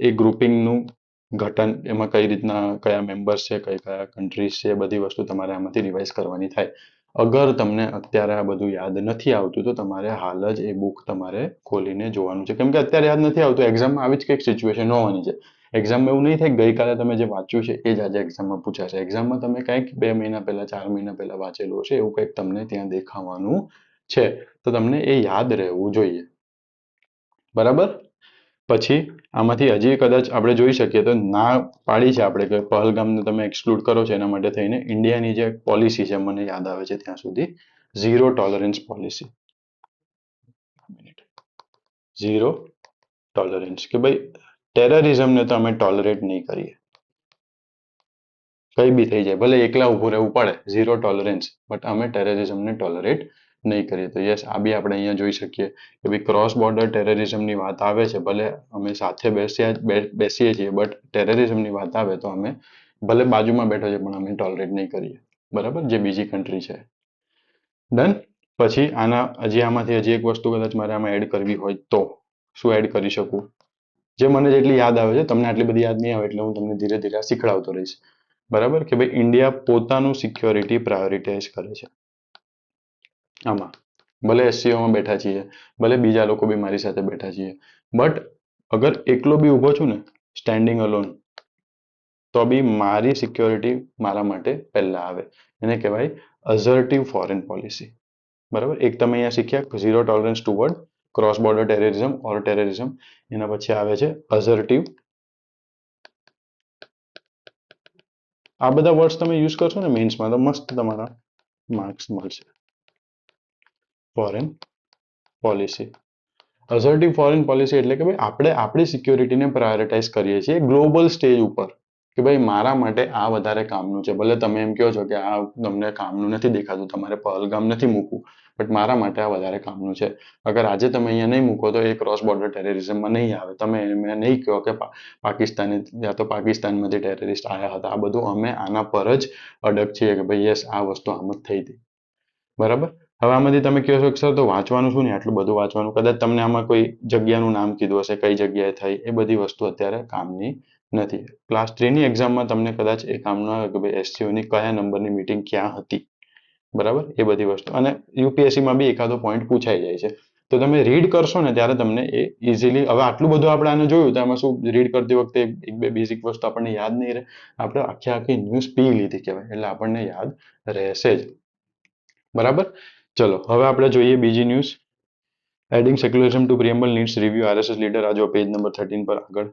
એ ગ્રુપિંગનું ગઠન, એમાં કઈ રીતના કયા મેમ્બર્સ છે, કઈ કયા કન્ટ્રીઝ છે, એ બધી વસ્તુ તમારે આમાંથી રિવાઇઝ કરવાની થાય. અગર તમને અત્યારે આ બધું યાદ નથી આવતું તો તમારે હાલ જ એ બુક તમારે ખોલીને જોવાનું છે, કેમ કે અત્યારે યાદ નથી આવતું, એક્ઝામમાં આવી જ કંઈક સિચ્યુએશન હોવાની છે. એક્ઝામમાં એવું નહીં થાય કે ગઈકાલે તમે જે વાંચ્યું છે એ જ આજે એક્ઝામમાં પૂછાશે. એક્ઝામમાં તમે કંઈક 2 મહિના પહેલા, 4 મહિના પહેલા વાંચેલું હશે, એવું કંઈક તમને ત્યાં દેખાવાનું છે. તો તમને એ યાદ રહેવું જોઈએ. બરાબર. પછી આમાંથી હજી કદાચ આપણે જોઈ શકીએ તો ના પાડી છે આપણે કે પહલગામને તમે એક્સક્લુડ કરો છો, એના માટે થઈને ઇન્ડિયાની જે પોલિસી છે, મને યાદ આવે છે ત્યાં સુધી, zero tolerance policy. Zero tolerance, કે ભાઈ ટેરરિઝમને તો અમે ટોલરેટ નહીં કરીએ. કઈ બી થઈ જાય, ભલે એકલા ઊભું રહેવું પડે, ઝીરો ટોલરન્સ, બટ અમે ટેરરિઝમને ટોલરેટ નહીં કરીએ. તો યસ, આ બી આપણે અહીંયા જોઈ શકીએ કે ભાઈ ક્રોસ બોર્ડર ટેરરિઝમની વાત આવે છે, ભલે અમે સાથે બેસીએ છીએ, બટ ટેરરિઝમની વાત આવે તો અમે ભલે બાજુમાં બેઠો છે પણ અમે ટોલરેટ નહીં કરીએ. બરાબર, જે બીજી કન્ટ્રી છે. ડન. પછી આમાંથી હજી એક વસ્તુ કદાચ મારે આમાં એડ કરવી હોય તો શું એડ કરી શકું? જે મને જેટલી યાદ આવે છે, તમને આટલી બધી યાદ નહીં આવે, એટલે હું તમને ધીરે ધીરે શીખડાવતો રહીશ. બરાબર, કે ભાઈ ઇન્ડિયા પોતાનું સિક્યોરિટી પ્રાયોરિટાઇઝ કરે છે. આમાં ભલે એસસીઓમાં બેઠા છીએ, ભલે બીજા લોકો બી મારી સાથે બેઠા છીએ, બટ અગર એકલો બી ઊભો છું ને, સ્ટેન્ડિંગ અલોન, તો બી મારી સિક્યોરિટી મારા માટે પહેલા આવે. એને કહેવાય અઝર્ટિવ ફોરેન પોલિસી. બરાબર, એક તમે અહીંયા શીખ્યા zero tolerance toward cross border terrorism or terrorism. એના પછી આવે છે અઝર્ટિવ. આ બધા વર્ડ્સ તમે યુઝ કરશો ને મેન્સમાં તો મસ્ત તમારા માર્ક્સ મળશે. Foreign policy. Assertive foreign policy એટલે કે ભાઈ આપણે આપણી સિક્યોરિટીને પ્રાયોરિટાઇઝ કરીએ છીએ ગ્લોબલ સ્ટેજ ઉપર, કે ભાઈ મારા માટે આ વધારે કામનું છે. ભલે તમે એમ કહો છો કે આ તમને કામનું નથી દેખાતું, તમારે પહલગામ નથી મૂકવું, બટ મારા માટે આ વધારે કામનું છે. અગર આજે તમે અહીંયા નહીં મૂકો તો એ ક્રોસ બોર્ડર ટેરરિઝમમાં નહીં આવે. તમે એમને નહીં કહો કે પાકિસ્તાની યા તો પાકિસ્તાનમાંથી ટેરરિસ્ટ આવ્યા હતા. આ બધું અમે આના પર જ અડગ છીએ કે ભાઈ યસ, આ વસ્તુ આમ જ થઈ હતી. બરાબર. હવે આમાંથી તમે કહો છો કે સર તો વાંચવાનું શું ને, આટલું બધું વાંચવાનું? કદાચ તમને આમાં કોઈ જગ્યાનું નામ કીધું હશે, કઈ જગ્યાએ થઈ, એ બધી વસ્તુ અત્યારે કામની નથી. ક્લાસ 3 ની એક્ઝામમાં તમને કદાચ એ કામનું આવે કે ભાઈ એસસીઓની કયા નંબરની મીટિંગ ક્યાં હતી. બરાબર, એ બધી વસ્તુ. અને યુપીએસસીમાં બી એકાદો પોઈન્ટ પૂછાઈ જાય છે. તો તમે રીડ કરશો ને ત્યારે તમને એ ઇઝીલી, હવે આટલું બધું આપણે આને જોયું તો એમાં શું રીડ કરતી વખતે એક બે બેઝિક વસ્તુ આપણને યાદ નહીં રહે. આપણે આખી ન્યૂઝ પી લીધી કહેવાય, એટલે આપણને યાદ રહેશે જ. બરાબર. ચલો હવે આપણે જોઈએ બીજી news. Adding secularism to preamble needs review RSS leader. આ જો પેજ નંબર 13 પર આગળ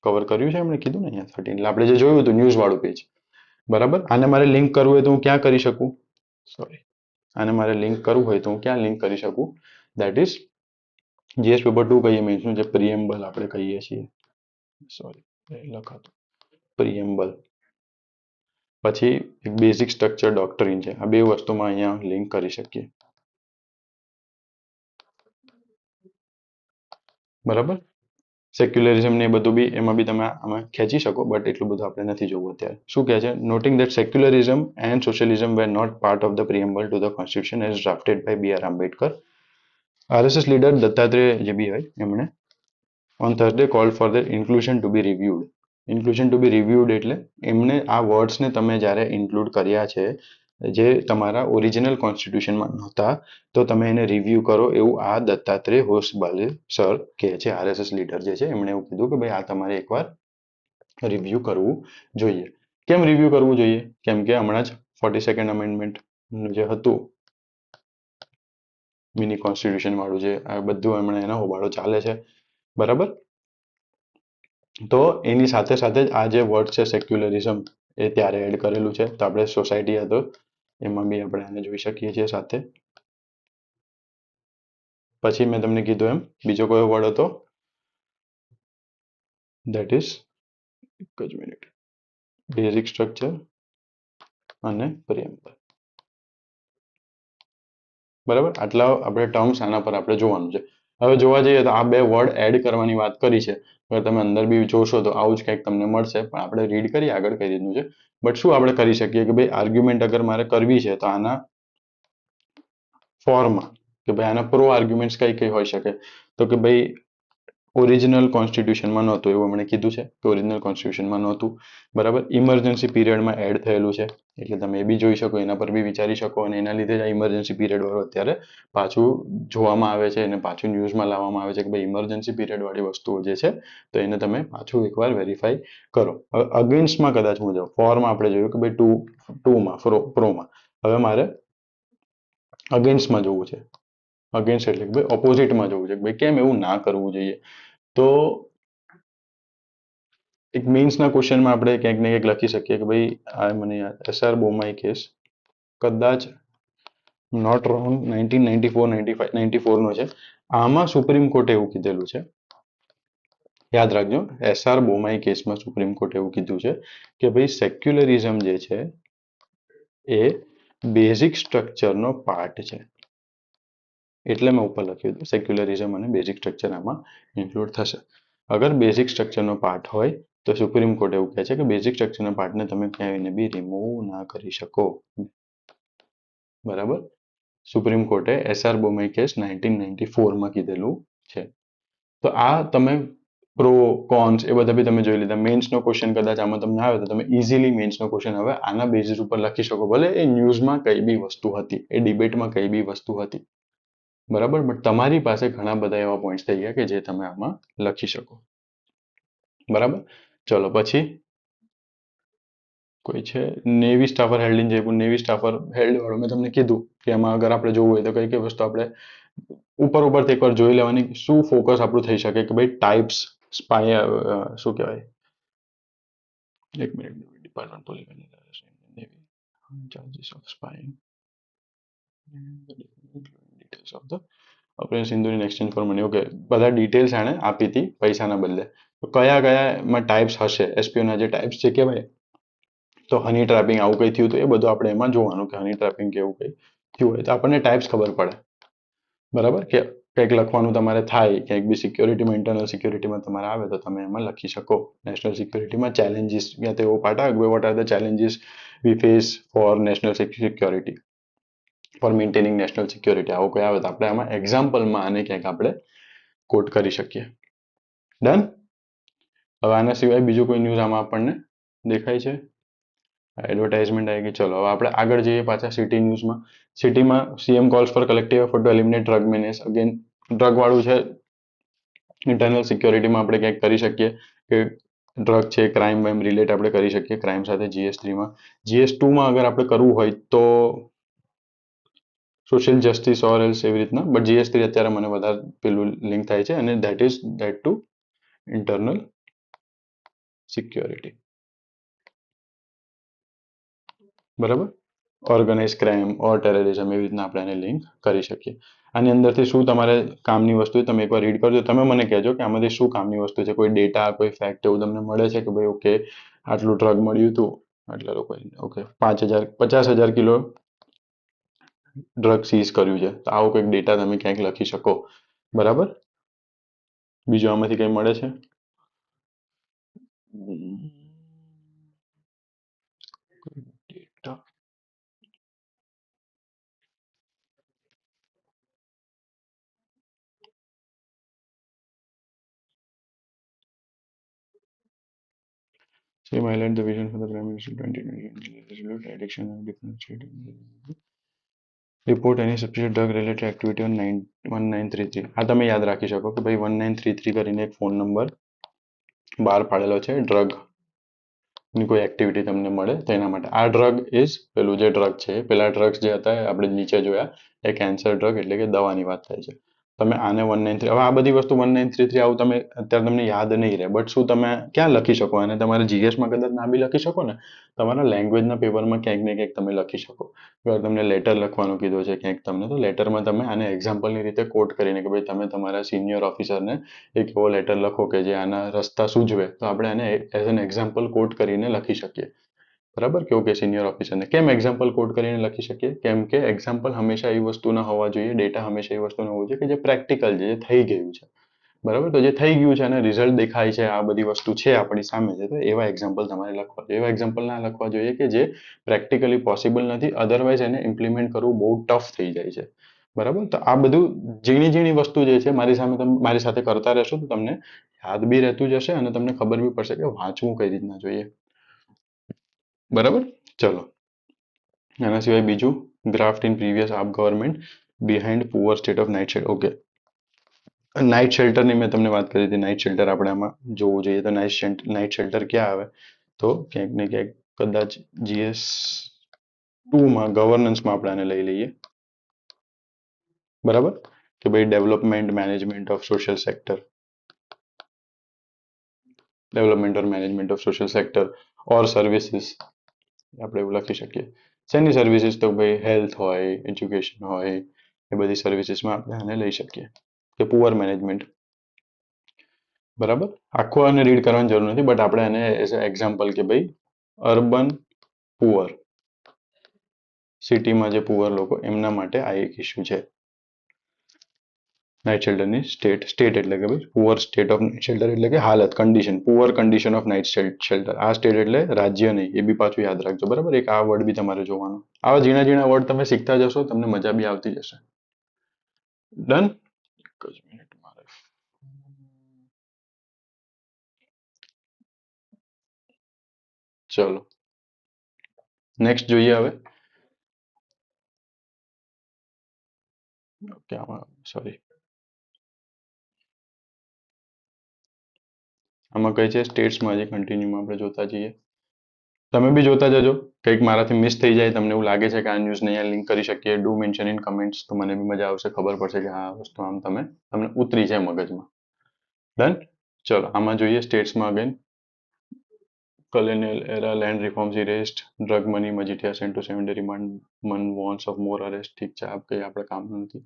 કવર કર્યું છે, એમણે કીધું ને અહીંયા 13, એટલે આપણે જે જોયું હતું ન્યૂઝ વાળું પેજ. બરાબર. આને મારે લિંક કરવું હોય તો હું ક્યાં કરી શકું? સોરી, આને મારે લિંક કરવું હોય તો હું ક્યાં લિંક કરી શકું? દેટ ઇઝ જીએસ પેપર 2 કહીએ મીન્સનું જે પ્રિએમ્બલ આપણે કહીએ છીએ. સોરી, લખાતું પ્રિએમ્બલ. પછી એક બેઝિક સ્ટ્રક્ચર ડોક્ટ્રીન છે. આ બે વસ્તુમાં અહીંયા લિંક કરી શકીએ. બરાબર. સેક્યુલરિઝમ ને બધું બી એમાં બી તમે આમાં ખેંચી શકો, બટ એટલું બધું આપણે નથી જોવું અત્યારે. શું કહે છે? Noting that secularism and socialism were not part of the preamble to the constitution as drafted by BR Ambedkar. RSS leader Dattatreya જે બી હોય એમણે on Thursday called for the inclusion to be reviewed. Inclusion to be reviewed એટલે એમને આ વર્ડ્સને તમે જ્યારે include કર્યા છે, જે તમારા ઓરિજિનલ કોન્સ્ટિટ્યુશનમાં નહોતા, તો તમે એને રિવ્યુ કરો એવું આ દત્તાત્રેય હોસબાલે સર કહે છે, આરએસએસ લીડર જે છે એમણે એવું કીધું કે ભાઈ આ તમારે એકવાર રિવ્યુ કરવું જોઈએ. કેમ રિવ્યુ કરવું જોઈએ? કેમ કે હમણાં જ 42nd અમેન્ડમેન્ટ જે હતું મિની કોન્સ્ટિટ્યુશન વાળું, જે આ બધું હમણાં એનો હોબાળો ચાલે છે, બરાબર. તો એની સાથે સાથે જ આ જે વર્ડ છે સેક્યુલરિઝમ એ ત્યારે એડ કરેલું છે. તો આપણે સોસાયટી હતો એમાં બી આપણે આને જોઈ શકીએ છીએ સાથે. પછી મેં તમને કીધું એમ બીજો કયો વર્ડ હતો? ધેટ ઇઝ, એક જ મિનિટ, બેઝિક સ્ટ્રક્ચર અને પ્રિએમ્બલ. બરાબર, આટલા આપણે ટર્મ્સ આના પર આપણે જોવાનું છે. હવે જોવા જઈએ તો આ બે વર્ડ એડ કરવાની વાત કરી છે. હવે તમે અંદર બી જોશો તો આવું જ કંઈક તમને મળશે, પણ આપણે રીડ કરીએ આગળ કઈ રીતનું છે. બટ શું આપણે કરી શકીએ કે ભાઈ આર્ગ્યુમેન્ટ અગર મારે કરવી છે તો આના ફોરમાં, કે ભાઈ આના પ્રો આર્ગ્યુમેન્ટ્સ કઈ કઈ હોઈ શકે, તો કે ભાઈ ઓરિજિનલ કોન્સ્ટિટ્યુશનમાં નહોતું એવું એમણે કીધું છે કે ઓરિજિનલ કોન્સ્ટિટ્યુશનમાં નહોતું, બરાબર. ઇમરજન્સી પીરિયડમાં એડ થયેલું છે, એટલે તમે એ બી જોઈ શકો, એના પર બી વિચારી શકો, અને એના લીધે જ આ ઇમરજન્સી પીરિયડ વાળું અત્યારે પાછું જોવામાં આવે છે અને પાછું ન્યૂઝમાં લાવવામાં આવે છે કે ભાઈ ઇમરજન્સી પીરિયડ વાળી વસ્તુઓ જે છે તો એને તમે પાછું એકવાર વેરીફાઈ કરો. હવે અગેન્સ્ટમાં કદાચ હું જાઉં, ફોરમાં આપણે જોયું કે ભાઈ ટુમાં પ્રોમાં, હવે મારે અગેન્સ્ટમાં જવું છે. અગેન્સ્ટ એટલે કે ભાઈ ઓપોઝિટમાં જવું છે કે ભાઈ કેમ એવું ના કરવું જોઈએ. તો એક મેન્સના ક્વેશ્ચનમાં આપણે ક્યાંક ને ક્યાંક લખી શકીએ કે ભાઈ આ મને યાદ, એસઆર બોમાઈ કેસ કદાચ નોટ રોંગ 1994 94 નો છે. આમાં સુપ્રીમ કોર્ટે એવું કીધેલું છે, યાદ રાખજો, એસઆર બોમાઈ કેસમાં સુપ્રીમ કોર્ટે એવું કીધું છે કે ભાઈ સેક્યુલરિઝમ જે છે એ બેઝિક સ્ટ્રક્ચરનો પાર્ટ છે. એટલે મેં ઉપર લખ્યું હતું સેક્યુલરિઝમ અને બેઝિક સ્ટ્રક્ચર આમાં ઇન્ક્લુડ થશે. અગર બેઝિક સ્ટ્રક્ચરનો પાર્ટ હોય તો સુપ્રીમ કોર્ટ એવું કહે છે કે બેઝિક સ્ટ્રક્ચરના પાર્ટને તમે ક્યાંય બી રિમૂવ ના કરી શકો, બરાબર. સુપ્રીમ કોર્ટે એસઆર બોમાઈ કેસ 1994માં કીધેલું છે. તો આ તમે પ્રો કોન્સ એ બધા બી તમે જોઈ લીધા. મેન્સનો ક્વેશ્ચન કદાચ આમાં તમને આવે તો તમે ઇઝીલી મેન્સનો ક્વેશ્ચન હવે આના બેઝિસ ઉપર લખી શકો, ભલે એ ન્યૂઝમાં કઈ બી વસ્તુ હતી, એ ડિબેટમાં કઈ બી વસ્તુ હતી, બરાબર. બટ તમારી પાસે ઘણા બધા એવા પોઈન્ટ્સ થઈ ગયા કે જે તમે આમાં લખી શકો, બરાબર. ચલો પછી કોઈ છે navy staffer held in Jaipur. Navy staffer held વાળું મેં તમને કીધું કે એમાં અગર આપણે જોવું હોય તો કઈ કઈ વસ્તુ આપણે ઉપરથી એકવાર જોઈ લેવાની, શું ફોકસ આપણું થઈ શકે કે ભાઈ ટાઈપ્સ સ્પાય, શું કહેવાય, એક minute, department political charges of spying, details of the operation Sindhu in exchange for money. Okay, બધા ડિટેલ્સ આણે આપી હતી પૈસાના બદલે. તો કયા કયામાં ટાઈપ્સ હશે, એસપીઓના જે ટાઈપ્સ છે કહેવાય, તો હની ટ્રેપિંગ આવું કંઈ થયું તો એ બધું આપણે એમાં જોવાનું કે હની ટ્રેપિંગ કેવું કંઈ થયું હોય તો આપણને ટાઈપ્સ ખબર પડે, બરાબર. કે કંઈક લખવાનું તમારે થાય, ક્યાંક બી સિક્યોરિટીમાં, ઇન્ટરનલ સિક્યોરિટીમાં તમારે આવે તો તમે એમાં લખી શકો. નેશનલ સિક્યોરિટીમાં ચેલેન્જીસ યા તો એવો પાર્ટ આવે, what are the challenges we face for national security, for maintaining national security, આવું કોઈ આવે તો આપણે આમાં એક્ઝામ્પલમાં આને ક્યાંક આપણે કોટ કરી શકીએ. ડન. હવે આના સિવાય બીજું કોઈ ન્યૂઝ આમાં આપણને દેખાય છે? એડવર્ટાઇઝમેન્ટ આવી ગઈ. ચલો હવે આપણે આગળ જઈએ પાછા સિટી ન્યૂઝમાં. સિટીમાં CM calls for collective effort to eliminate drug menace. Again drug વાળું છે. ઇન્ટરનલ સિક્યોરિટીમાં આપણે ક્યાંક કરી શકીએ કે ડ્રગ છે, ક્રાઇમ વાઇમ રિલેટ આપણે કરી શકીએ, ક્રાઇમ સાથે GS3માં. GS2માં અગર આપણે કરવું હોય તો સોશિયલ જસ્ટિસ ઓર એલ્સ એવી રીતના, બટ GS3 અત્યારે મને વધારે પેલું લિંક થાય છે, અને ધેટ ટુ ઇન્ટરનલ સિક્યોરિટી, બરાબર. ઓર્ગેનાઇઝ ક્રાઇમ ઓર ટેરરિઝમ એવી રીતના આપણે એને લિંક કરી શકીએ. આની અંદરથી શું તમારે કામની વસ્તુ તમે એકવાર રીડ કરજો, તમે મને કહેજો કે આમાંથી શું કામની વસ્તુ છે, કોઈ ડેટા, કોઈ ફેક્ટ એવું તમને મળે છે કે ભાઈ ઓકે આટલું ડ્રગ મળ્યું હતું, આટલા લોકો, ઓકે 5,000 50,000 કિલો ડ્રગ સીઝ કર્યું છે, તો આવો કંઈક ડેટા તમે ક્યાંક લખી શકો, બરાબર. બીજું આમાંથી કંઈ મળે છે? Data Same highlight the vision for the Prime Minister 2020 resolute addiction of different state. Report any suspicious drug related activity on 1933. આ તમે યાદ રાખી શકો કે ભાઈ 1933 કરીને એક ફોન નંબર બહાર પાડેલો છે ડ્રગ ની કોઈ એક્ટિવિટી તમને મળે તો એના માટે આ ડ્રગ ઇઝ પેલું જે ડ્રગ છે પેલા ડ્રગ્સ જે હતા આપણે નીચે જોયા એ કેન્સર ડ્રગ એટલે કે દવાની વાત થાય છે તમે આને 1933 હવે આ બધી વસ્તુ 1933 આવું તમે અત્યારે તમને યાદ નહીં રહે બટ શું તમે ક્યાં લખી શકો અને તમારે જીએસમાં કદાચ ના બી લખી શકો ને તમારા લેંગ્વેજના પેપરમાં ક્યાંક ને ક્યાંક તમે લખી શકો તમને લેટર લખવાનું કીધું છે ક્યાંક તમને તો લેટરમાં તમે આને એક્ઝામ્પલની રીતે કોટ કરીને કે ભાઈ તમે તમારા સિનિયર ઓફિસરને એક એવો લેટર લખો કે જે આના રસ્તા સૂચવે તો આપણે આને એઝ એન એક્ઝામ્પલ કોટ કરીને લખી શકીએ બરાબર કેવું કે સિનિયર ઓફિસરને કેમ એક્ઝામ્પલ કોડ કરીને લખી શકીએ કેમ કે એક્ઝામ્પલ હંમેશા એવી વસ્તુ ના હોવા જોઈએ ડેટા હંમેશા એવી વસ્તુ ના હોવું જોઈએ કે જે પ્રેક્ટિકલ છે જે થઈ ગયું છે બરાબર તો જે થઈ ગયું છે અને રિઝલ્ટ દેખાય છે આ બધી વસ્તુ છે આપણી સામે છે તો એવા એક્ઝામ્પલ તમારે લખવા જોઈએ એવા એક્ઝામ્પલ ના લખવા જોઈએ કે જે પ્રેક્ટિકલી પોસિબલ નથી અધરવાઇઝ એને ઇમ્પ્લિમેન્ટ કરવું બહુ ટફ થઈ જાય છે બરાબર તો આ બધું ઝીણી ઝીણી વસ્તુ જે છે મારી સામે તમે મારી સાથે કરતા રહેશો તો તમને યાદ બી રહેતું જશે અને તમને ખબર બી પડશે કે વાંચવું કઈ રીતના જોઈએ બરાબર ચલો આના સિવાય બીજું graft in previous AAP government behind poor state of night shelter okay night શેલ્ટરની મેં તમને વાત કરી હતી નાઇટ શેલ્ટર આપણે આમાં જોવું જોઈએ તો નાઇટ શેલ્ટર ક્યાં આવે તો ક્યાંક ને ક્યાંક કદાચ GS2 માં ગવર્નન્સમાં આપણે આને લઈ લઈએ બરાબર કે ભાઈ development management of social sector development or management of social sector or services આપણે એવું લખી શકીએ શેની સર્વિસીસ તો ભાઈ હેલ્થ હોય એજ્યુકેશન હોય એ બધી સર્વિસીસમાં આપણે આને લઈ શકીએ કે પુઅર મેનેજમેન્ટ બરાબર આખું આને રીડ કરવાની જરૂર નથી બટ આપણે એને એઝ એક્ઝામ્પલ કે ભાઈ અર્બન પુઅર સિટીમાં જે પુઅર લોકો એમના માટે આ એક ઇસ્યુ છે નાઇટ શેલ્ટરની સ્ટેટ એટલે કે ભાઈ poor state of night shelter એટલે કે હાલત condition poor condition of night shelter આ સ્ટેટ એટલે રાજ્ય નહીં એ બી પાછું યાદ રાખજો બરાબર એક આ વર્ડ બી તમારે જોવાનો આવા ઝીણા ઝીણા વર્ડ તમે શીખતા જશો તમને મજા બી આવતી જશે ડન એક જ મિનિટ મારે ચલો નેક્સ્ટ જોઈએ હવે ઓકે આમાં સોરી આમાં કઈ છે સ્ટેટ્સમાં હજી કન્ટિન્યુમાં આપણે જોતા જઈએ તમે બી જોતા જજો કંઈક મારાથી મિસ થઈ જાય તમને એવું લાગે છે કે આ ન્યૂઝ નહીં લિંક કરી શકીએ ડુ મેન્શન ઇન કમેન્ટ્સ તો મને બી મજા આવશે ખબર પડશે કે આ વસ્તુ આમ તમને ઉતરી છે મગજમાં ડન ચલો આમાં જોઈએ સ્ટેટ્સમાં again colonial era land reforms erased drug money Majithia sent to 7-day remand મન wants of more arrest ઠીક છે આ કઈ આપણે કામનું નથી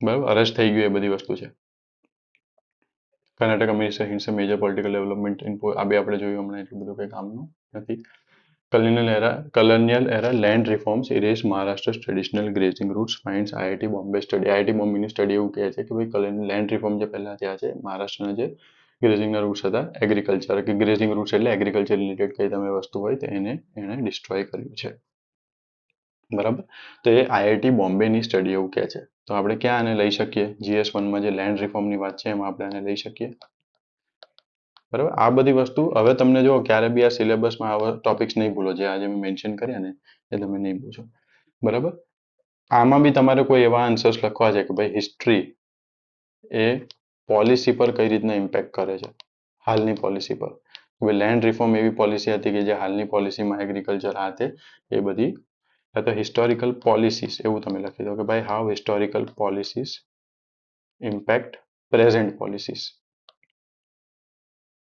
બરાબર અરેસ્ટ થઈ ગયું એ બધી વસ્તુ છે Karnataka minister hints a major political development in આ બે આપણે જોયું હમણાં એટલું બધું કઈ કામનું નથી colonial era land reforms erased Maharashtra's traditional grazing routes finds IIT Bombay study IIT બોમ્બેની સ્ટડી એવું કહે છે કે ભાઈ લેન્ડ રિફોર્મ જે પહેલા થયા છે મહારાષ્ટ્રના જે ગ્રેઝિંગના રૂટ્સ હતા એગ્રીકલ્ચર કે ગ્રેઝિંગ રૂટ્સ એટલે એગ્રીકલ્ચર રિલેટેડ કઈ તમે વસ્તુ હોય તો એને ડિસ્ટ્રોય કર્યું છે બરાબર તો એ આઈઆઈટી બોમ્બેની સ્ટડી એવું કહે છે તો આપણે ક્યાં આને લઈ શકીએ GS1માં જે લેન્ડ રિફોર્મની વાત છે એમાં આપણે આને લઈ શકીએ બરાબર આ બધી વસ્તુ હવે તમને જો ક્યારે બી આ સિલેબસમાં આવા ટોપિક્સ નહીં ભૂલો જે આજે મેં મેન્શન કર્યા ને એ તમે નહીં ભૂલો બરાબર આમાં બી તમારે કોઈ એવા આન્સર્સ લખવા છે કે ભાઈ હિસ્ટ્રી એ પોલિસી પર કઈ રીતના ઇમ્પેક્ટ કરે છે હાલની પોલિસી પર હવે લેન્ડ રિફોર્મ એવી પોલિસી હતી કે જે હાલની પોલિસીમાં એગ્રીકલ્ચર આ તે એ બધી તો હિસ્ટોરિકલ પોલિસીસ એવું તમે લખી દો કે ભાઈ how historical policies impact present policies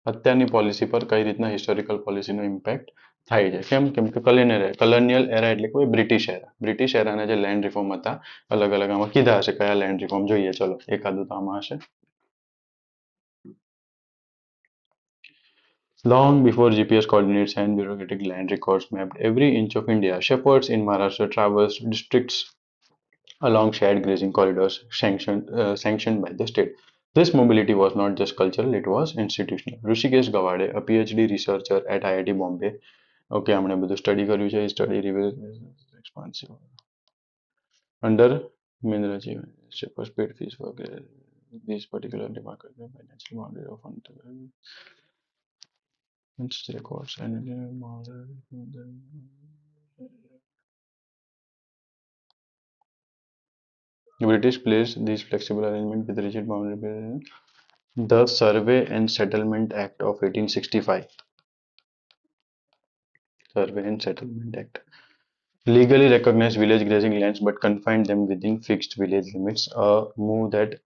અત્યારની પોલિસી પર કઈ રીતના હિસ્ટોરિકલ પોલિસીનો ઇમ્પેક્ટ થાય છે કેમ કે કલોનિયલ એરા એટલે કે બ્રિટિશ એરાના જે લેન્ડ રિફોર્મ હતા અલગ અલગ આમાં કીધા હશે કયા લેન્ડ રિફોર્મ જોઈએ ચલો એકાદું તો આમાં હશે Long before GPS coordinates and bureaucratic land records mapped every inch of India, shepherds in Maharashtra traversed districts along shared grazing corridors sanctioned by the state. This mobility was not just cultural, it was institutional. Rishikesh Gawade, a PhD researcher at IIT Bombay, okay, આપણે બધું study કર્યું છે study review expansive under Mahendra ji shepherds paid fees for these particularly marked by natural boundary of Its records and the British placed this flexible arrangement with rigid boundary. The Survey and Settlement Act of 1865. Survey and Settlement Act legally recognized village grazing lands but confined them within fixed village limits, a move that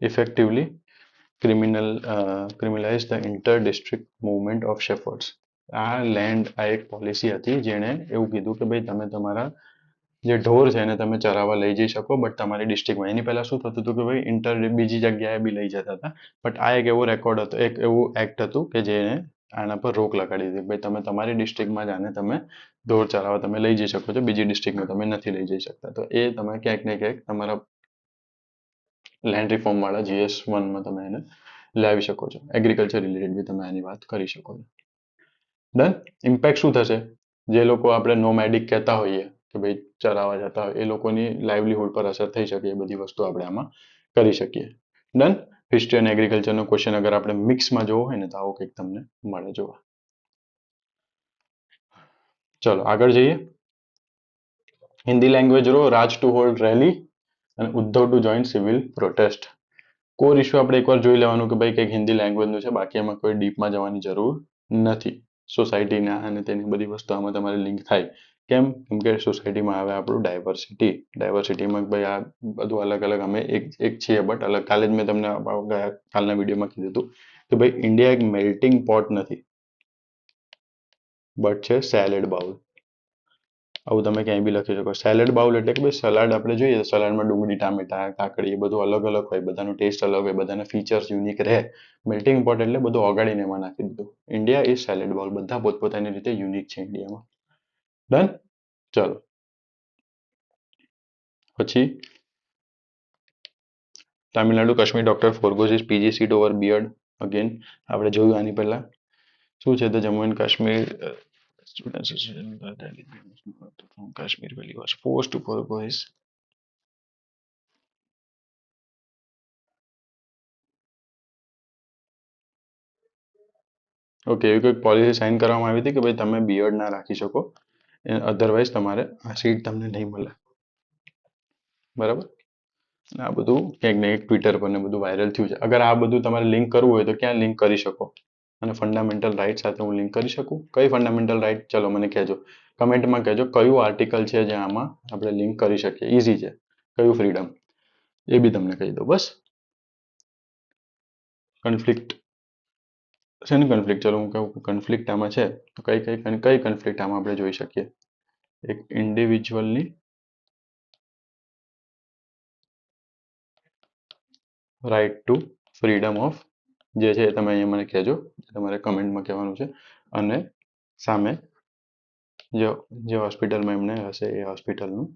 effectively criminalized the inter-district movement of shepherds. આ land આ એક policy હતી જેણે એવું કીધું કે ભાઈ તમે તમારા જે ઢોર છે એને તમે ચરાવવા લઈ જઈ શકો બટ તમારી ડિસ્ટ્રિક્ટમાં એની પહેલા શું થતું હતું કે ભાઈ ઇન્ટર બીજી જગ્યાએ બી લઈ જતા હતા બટ આ એક એવો રેકોર્ડ હતો એક એવું એક્ટ હતું કે જેને આના પર રોક લગાડી દીધી ભાઈ તમે તમારી ડિસ્ટ્રિક્ટમાં જ આને તમે ઢોર ચરાવવા તમે લઈ જઈ શકો છો બીજી ડિસ્ટ્રિક્ટમાં તમે નથી લઈ જઈ શકતા તો એ તમે ક્યાંક ને ક્યાંક તમારા લેન્ડ રિફોર્મ વાળા GS1માં તમે એને લાવી શકો છો એગ્રીકલ્ચર રિલેટેડ બી તમે આની વાત કરી શકો છો ડન ઇમ્પેક્ટ શું થશે જે લોકો આપણે નોમેડિક કહેતા હોઈએ કે ભાઈ ચરાવવા જતા હોય એ લોકોની લાઇવલીહુડ પર અસર થઈ શકે એ બધી વસ્તુ આપણે આમાં કરી શકીએ ડન હિસ્ટ્રી અને એગ્રીકલ્ચરનો ક્વેશ્ચન અગર આપણે મિક્સમાં જોવો હોય ને તો આવો કંઈક તમને મળે જોવા ચલો આગળ જઈએ Hindi language row Raj to hold rally અને Uddhav to join civil protest core issue આપણે એકવાર જોઈ લેવાનું કે ભાઈ કંઈક હિન્દી લેંગ્વેજનું છે બાકી એમાં કોઈ ડીપમાં જવાની જરૂર નથી સોસાયટીના અને તેની બધી વસ્તુ આમાં તમારે લિંક થાય કેમ કેમ કે સોસાયટીમાં આવે આપણું ડાયવર્સિટીમાં ભાઈ આ બધું અલગ અલગ અમે એક છીએ બટ અલગ કાલે જ મેં તમને કાલના વિડીયોમાં કીધું હતું કે ભાઈ ઇન્ડિયા એક મેલ્ટિંગ પોટ નથી બટ છે સેલેડ બાઉલ આવું તમે ક્યાંય બી લખી શકો સેલેડ બાઉલ એટલે કે ભાઈ સલાડ આપણે જોઈએ તો સલાડમાં ડુંગળી ટામેટા કાકડી એ બધું અલગ અલગ હોય બધાનો ટેસ્ટ અલગ હોય બધાના ફીચર્સ યુનિક રહે મેલ્ટિંગ પોટ એટલે બધું ઓગાળીને એમાં નાખી દીધું ઇન્ડિયા ઇઝ સેલેડ બાઉલ બધા પોતપોતાની રીતે યુનિક છે ઇન્ડિયામાં ડન ચલો પછી Tamil Nadu Kashmir doctor forgoes is PG seat over beard again આપણે જોયું આની પહેલા શું છે તો Jammu and Kashmir students from Kashmir Valley was forced to forego his okay એવી કોઈ પોલિસી સાઇન કરવામાં આવી હતી કે ભાઈ તમે બિયર્ડ ના રાખી શકો અધરવાઇઝ તમારે આ સીટ તમને નહીં મળે બરાબર આ બધું ક્યાંક ને ક્યાંક ટ્વિટર પર ને બધું વાયરલ થયું છે અગર આ બધું તમારે લિંક કરવું હોય તો ક્યાં લિંક કરી શકો અને ફંડામેન્ટલ રાઇટ સાથે હું લિંક કરી શકું કઈ ફંડામેન્ટલ રાઇટ ચલો મને કહેજો કમેન્ટમાં કહેજો કયું આર્ટિકલ છે જે આમાં આપણે લિંક કરી શકીએ ઇઝી છે કયું ફ્રીડમ એ બી તમને કહી દો બસ કન્ફ્લિક્ટ શેની કન્ફ્લિક્ટ ચલો હું કહું કન્ફ્લિક્ટ આમાં છે તો કઈ કન્ફ્લિક્ટ આમાં આપણે જોઈ શકીએ એક ઇન્ડિવિજ્યુઅલની રાઇટ ટુ ફ્રીડમ ઓફ જે છે એ તમે અહીંયા મને કહેજો તમારે કમેન્ટમાં કહેવાનું છે અને સામે જે હોસ્પિટલમાં એમને હશે એ હોસ્પિટલનું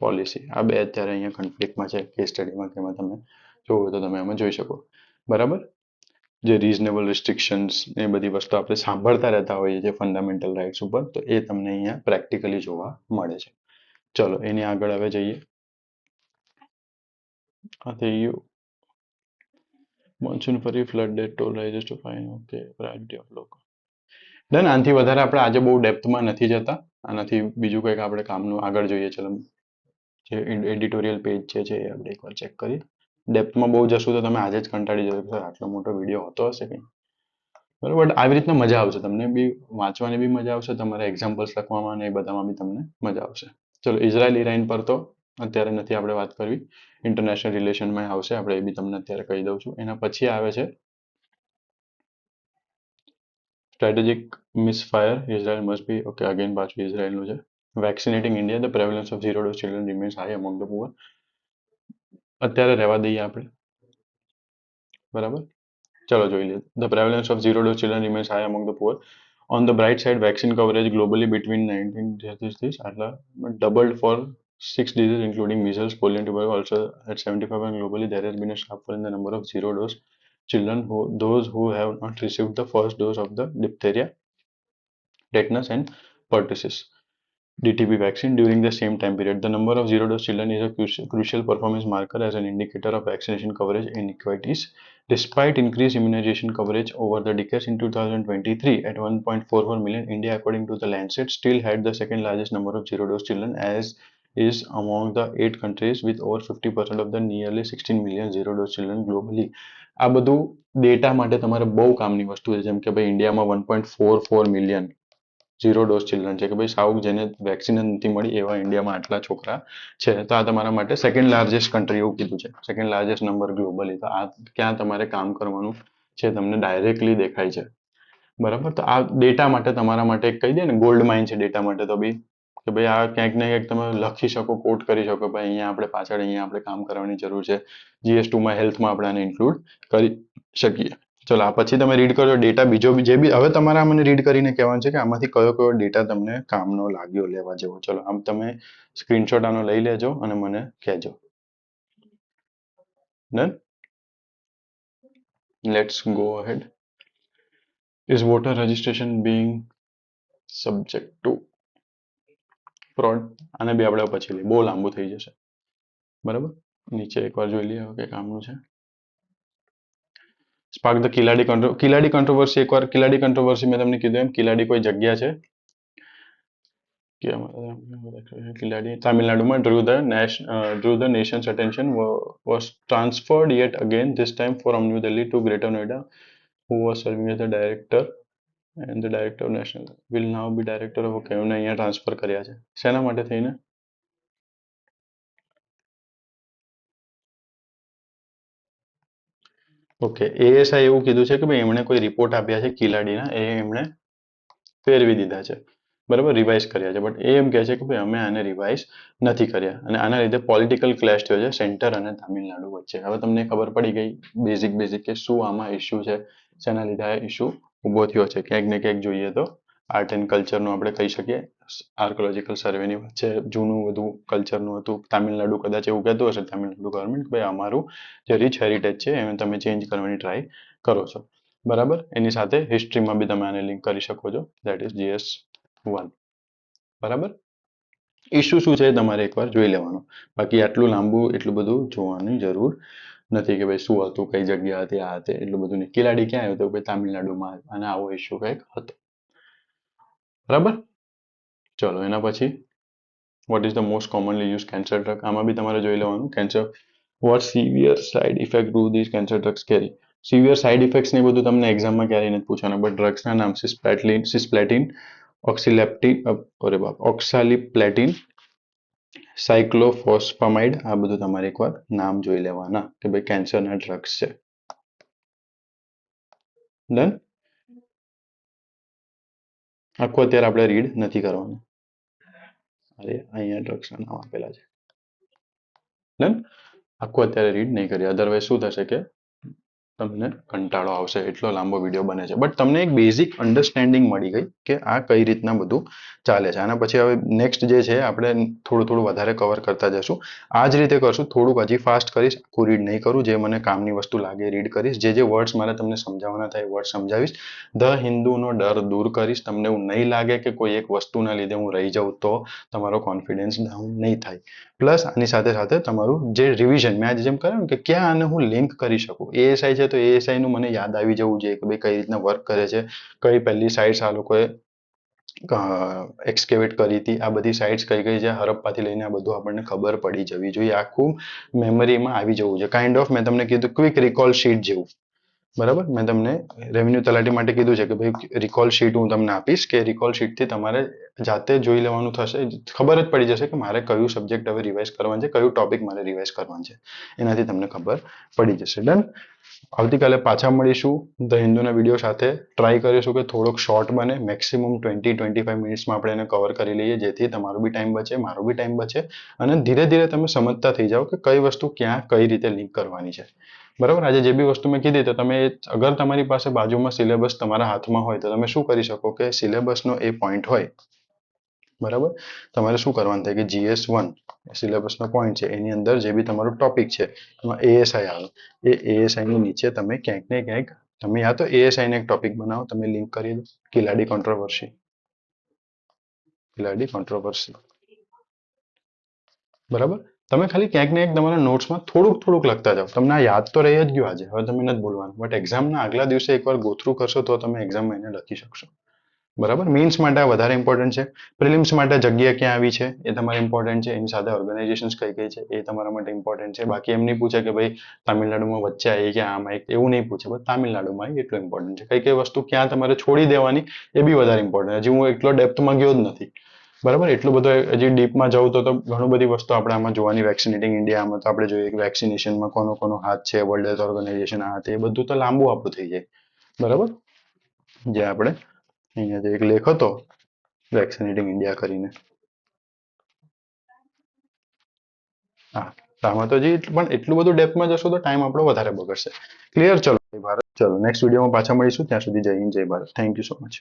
પોલિસી આ બે અત્યારે અહીંયા કન્ફ્લિક્ટમાં છે કેસ સ્ટડીમાં કે એમાં તમે જોવો તો તમે એમાં જોઈ શકો બરાબર જે રીઝનેબલ રિસ્ટ્રિક્શન્સ એ બધી વસ્તુ આપણે સાંભળતા રહેતા હોઈએ છીએ ફંડામેન્ટલ રાઇટ્સ ઉપર તો એ તમને અહીંયા પ્રેક્ટિકલી જોવા મળે છે ચલો એની આગળ હવે જઈએ આ થઈ ગયું મોન્સૂન ફરી flood death toll rises to fine okay priority of લોકો ડન આનાથી વધારે આપણે આજે બહુ ડેપ્થમાં નથી જતા આનાથી બીજું કંઈક આપણે કામનું આગળ જોઈએ ચલો જે એડિટોરિયલ પેજ છે એ આપણે એકવાર ચેક કરીએ ડેપ્થમાં બહુ જશું તો તમે આજે જ કંટાળી જશો સર આટલો મોટો વિડીયો હોતો હશે કંઈ બરાબર બટ આવી રીતના મજા આવશે તમને બી વાંચવાની બી મજા આવશે તમારે એક્ઝામ્પલ્સ લખવામાં અને એ બધામાં બી તમને મજા આવશે ચલો ઇઝરાયલ ઈરાન પર તો અત્યારે નથી આપણે વાત કરવી ઇન્ટરનેશનલ રિલેશનમાં આવશે આપણે એ બી તમને અત્યારે કહી દઉં છું એના પછી આવે છે strategic misfire Israel must be okay again પાછું ઇઝરાયલનું છે vaccinating India the prevalence of zero dose children remains high among the poor અત્યારે રહેવા દઈએ આપણે બરાબર ચલો જોઈ લઈએ the prevalence of zero dose children remains high among the poor on the bright side, vaccine coverage globally between 19 આટલા doubled for 6 diseases including measles, polio, and tuberculosis. Also at 75 and globally there has been a sharp fall in the number of zero dose children those who have not received the first dose of the diphtheria, tetanus, and pertussis. DTP vaccine during the same time period. The number of zero dose children is a crucial performance marker as an indicator of vaccination coverage inequities. Despite increased immunization coverage over the decades in 2023 at 1.44 million, India, according to the Lancet, still had the second largest number of zero dose children as is among the 8 countries with over 50% of the nearly 16 million zero dose children globally. આ બધું data માટે તમારે બહુ કામની વસ્તુ છે જેમ કે ભાઈ ઇન્ડિયામાં 1.44 મિલિયન ઝીરો ડોઝ ચિલ્ડ્રન છે કે ભાઈ સાવ જેને વેક્સિન જ નથી મળી એવા ઇન્ડિયામાં આટલા છોકરા છે તો આ તમારા માટે સેકન્ડ લાર્જેસ્ટ કન્ટ્રી એવું કીધું છે સેકન્ડ લાર્જેસ્ટ નંબર ગ્લોબલી તો આ ક્યાં તમારે કામ કરવાનું છે તમને ડાયરેક્ટલી દેખાય છે બરાબર તો આ ડેટા માટે તમારા માટે એક કહી દે ને ગોલ્ડ માઇન છે ડેટા માટે તો બી કે ભાઈ આ ક્યાંક ને ક્યાંક તમે લખી શકો કોટ કરી શકો ભાઈ અહીંયા આપણે પાછળ અહીંયા આપણે કામ કરવાની જરૂર છે GS2માં હેલ્થમાં આપણે આને ઇન્ક્લુડ કરી શકીએ ચલો આ પછી તમે રીડ કરજો ડેટા બીજો જે બી હવે તમારા મને રીડ કરીને કહેવાનું છે કે આમાંથી કયો કયો ડેટા તમને કામનો લાગ્યો લેવા જેવો ચલો આમ તમે સ્ક્રીનશોટ આનો લઈ લેજો અને મને કહેજો done let's go ahead is voter registration being subject to fraud આને બી આપણે પછી લઈએ બહુ લાંબુ થઈ જશે બરાબર નીચે એકવાર જોઈ લઈએ કે કામનું છે સ્પાર્ક ધ કિલાડી કોન્ટ્રોવર્સી એકવાર કિલાડી કોન્ટ્રોવર્સી મેં તમને કીધું એમ કિલાડી કોઈ જગ્યા છે કિલાડી તામિલનાડુમાં drew the nation's attention was transferred yet again this time from New Delhi to Greater Noida who was serving as the director and the director of national will now be director of okay એમને અહીંયા transfer કર્યા છે શેના માટે થઈને okay ASI એવું કીધું છે કે ભાઈ એમણે કોઈ રિપોર્ટ આપ્યા છે કિલાડીના એ એમણે ફેરવી દીધા છે બરાબર રિવાઇઝ કર્યા છે બટ એ એમ કહે છે કે ભાઈ અમે આને રિવાઇઝ નથી કર્યા અને આના લીધે પોલિટિકલ ક્લેશ થયો છે સેન્ટર અને તામિલનાડુ વચ્ચે હવે તમને ખબર પડી ગઈ બેઝિક કે શું આમાં ઇશ્યુ છે શેના લીધે આ ઇશ્યુ ઊભો થયો છે ક્યાંક ને ક્યાંક જોઈએ તો આર્ટ એન્ડ કલ્ચરનું આપણે કહી શકીએ આર્કોલોજીકલ સર્વેની વચ્ચે જૂનું બધું કલ્ચરનું હતું તામિલનાડુ કદાચ એવું કહેતું હશે તામિલનાડુ ગવર્મેન્ટ ભાઈ અમારું જે રીચ હેરિટેજ છે એને તમે ચેન્જ કરવાની ટ્રાય કરો છો બરાબર એની સાથે હિસ્ટ્રીમાં બી તમે આને લિંક કરી શકો છો દેટ ઇઝ GS1 બરાબર ઇશ્યુ શું છે તમારે એકવાર જોઈ લેવાનું બાકી આટલું લાંબુ એટલું બધું જોવાની જરૂર નથી કે ભાઈ શું હતું કઈ જગ્યા હતી આ હતી એટલું બધું નહીં કિલાડી ક્યાં આવ્યું હતું ભાઈ તામિલનાડુમાં અને આવો ઇશ્યુ કંઈક હતો બરાબર ચલો એના પછી what is the most commonly use cancer drug આમાં બી તમારે જોઈ લેવાનું cancer what severe side effect do this cancer drugs carry severe side effects ને બધું તમને એક્ઝામમાં ક્યારેય નથી પૂછવાનું બટ ડ્રગ્સના નામ સિસ્પ્લેટિન ઓક્સિલેપ્ટિન અરે બાપ ઓક્સાલિપ્લેટિન સાયક્લોફોસ્ફામાઇડ આ બધું તમારે એકવાર નામ જોઈ લેવાના કે ભાઈ કેન્સરના ડ્રગ્સ છે ડન આખું અત્યારે આપણે રીડ નથી કરવાનું અરે અહીંયા ડ્રગ્સના નામ આપેલા છે ડન આખું અત્યારે રીડ નહીં કરીએ અધરવાઇઝ શું થશે કે તમને કંટાળો આવશે એટલો લાંબો વિડીયો બને છે બટ તમને એક બેઝિક અન્ડરસ્ટેન્ડિંગ મળી ગઈ કે આ કઈ રીતના બધું ચાલે છે આના પછી હવે નેક્સ્ટ જે છે આપણે થોડું વધારે કવર કરતા જશું આ જ રીતે કરશું થોડુંક હજી ફાસ્ટ કરીશ આખું રીડ નહીં કરું જે મને કામની વસ્તુ લાગે રીડ કરીશ જે વર્ડ્સ મારે તમને સમજાવવાના થાય વર્ડ સમજાવીશ ધ હિન્દુનો ડર દૂર કરીશ તમને એવું નહીં લાગે કે કોઈ એક વસ્તુના લીધે હું રહી જાઉં તો તમારો કોન્ફિડન્સ ડાઉન નહીં થાય પ્લસ આની સાથે સાથે તમારું જે રિવિઝન મેં આજે જેમ કર્યું કે ક્યાં આને હું લિંક કરી શકું એએસઆઈ છે તો એએસઆઈ નું મને યાદ આવી જવું જોઈએ કે ભાઈ કઈ રીતના વર્ક કરે છે કઈ પહેલી સાઇટ્સ આ લોકોએ એક્સકેવેટ કરી હતી આ બધી સાઇટ્સ કઈ કઈ છે હરપ્પાથી લઈને આ બધું આપણને ખબર પડી જવી જોઈએ આખું મેમરીમાં આવી જવું છે કાઇન્ડ ઓફ મેં તમને કીધું ક્વિક રિકોલ શીટ જેવું બરાબર મેં તમને રેવન્યુ તલાટી માટે કીધું છે કે ભાઈ રિકોલ શીટ હું તમને આપીશ કે રિકોલ શીટથી તમારે જાતે જોઈ લેવાનું થશે ખબર જ પડી જશે કે મારે કયું સબ્જેક્ટ હવે રિવાઇઝ કરવાનું છે કયું ટોપિક મારે રિવાઇઝ કરવાનું છે એનાથી તમને ખબર પડી જશે ડન આવતીકાલે પાછા મળીશું ધ હિન્દુના વિડીયો સાથે ટ્રાય કરીશું કે થોડોક શોર્ટ બને મેક્સિમમ 20-25 મિનિટ્સમાં આપણે એને કવર કરી લઈએ જેથી તમારો બી ટાઈમ બચે મારો બી ટાઈમ બચે અને ધીરે ધીરે તમે સમજતા થઈ જાઓ કે કઈ વસ્તુ ક્યાં કઈ રીતે લિંક કરવાની છે બરાબર આજે જે બી વસ્તુ મેં કીધી તો તમે અગર તમારી પાસે બાજુમાં સિલેબસ તમારા હાથમાં હોય તો તમે શું કરી શકો કે સિલેબસનો એ પોઈન્ટ હોય બરાબર તમારે શું કરવાનું થાય કે GS1 સિલેબસનો પોઈન્ટ છે એની અંદર જે બી તમારો ટોપિક છે એમાં એએસઆઈ આવે એ એએસઆઈ ની નીચે તમે ક્યાંક ને ક્યાંક તમે યા તો એએસઆઈ ને એક ટોપિક બનાવો તમે લિંક કરી દો કિલાડી કોન્ટ્રોવર્સી ખિલાડી કોન્ટ્રોવર્સી. બરાબર. તમે ખાલી ક્યાંક ને ક્યાંક તમારા નોટ્સમાં થોડુંક લખતા જાઓ. તમને આ યાદ તો રહી જ ગયું આજે, હવે તમે નથી બોલવાનું, બટ એક્ઝામના આગલા દિવસે એકવાર ગો થ્રુ કરશો તો તમે એક્ઝામમાં એને લખી શકશો. બરાબર. મેઇન્સ માટે આ વધારે ઇમ્પોર્ટન્ટ છે. પ્રિલિમ્સ માટે જગ્યા ક્યાં આવી છે એ તમારે ઇમ્પોર્ટન્ટ છે. એની સાથે ઓર્ગેનાઇઝેશન કઈ કઈ છે એ તમારા માટે ઇમ્પોર્ટન્ટ છે. બાકી એમ નહીં પૂછે કે ભાઈ તામિલનાડુમાં વચ્ચે આવી કે આમાં એક, એવું નહીં પૂછે, બસ તામિલનાડુમાં આવી એટલું ઇમ્પોર્ટન્ટ છે. કઈ કઈ વસ્તુ ક્યાં તમારે છોડી દેવાની એ બી વધારે ઇમ્પોર્ટન્ટ. હજી હું એટલો ડેપ્થમાં ગયો જ નથી. બરાબર. એટલું બધું હજી ડીપમાં જવું તો ઘણું બધી વસ્તુ આપણે આમાં જોવાની. વેક્સિનેટિંગ ઇન્ડિયામાં તો આપણે જોઈએ કે વેક્સિનેશનમાં કોનો હાથ છે, વર્લ્ડ હેલ્થ ઓર્ગેનાઇઝેશન આ તે બધું તો લાંબુ આપણું થઈ જાય. બરાબર. જે આપણે અહીંયા જે એક લેખ હતો વેક્સિનેટિંગ ઇન્ડિયા કરીને, હા, આમાં તો હજી પણ એટલું બધું ડેપ્થમાં જશો તો ટાઈમ આપણો વધારે બગડશે. ક્લિયર? ચલો ભારત, ચલો નેક્સ્ટ વિડીયોમાં પાછા મળીશું. ત્યાં સુધી જય હિન્દ, જય Bharat. Thank you so much.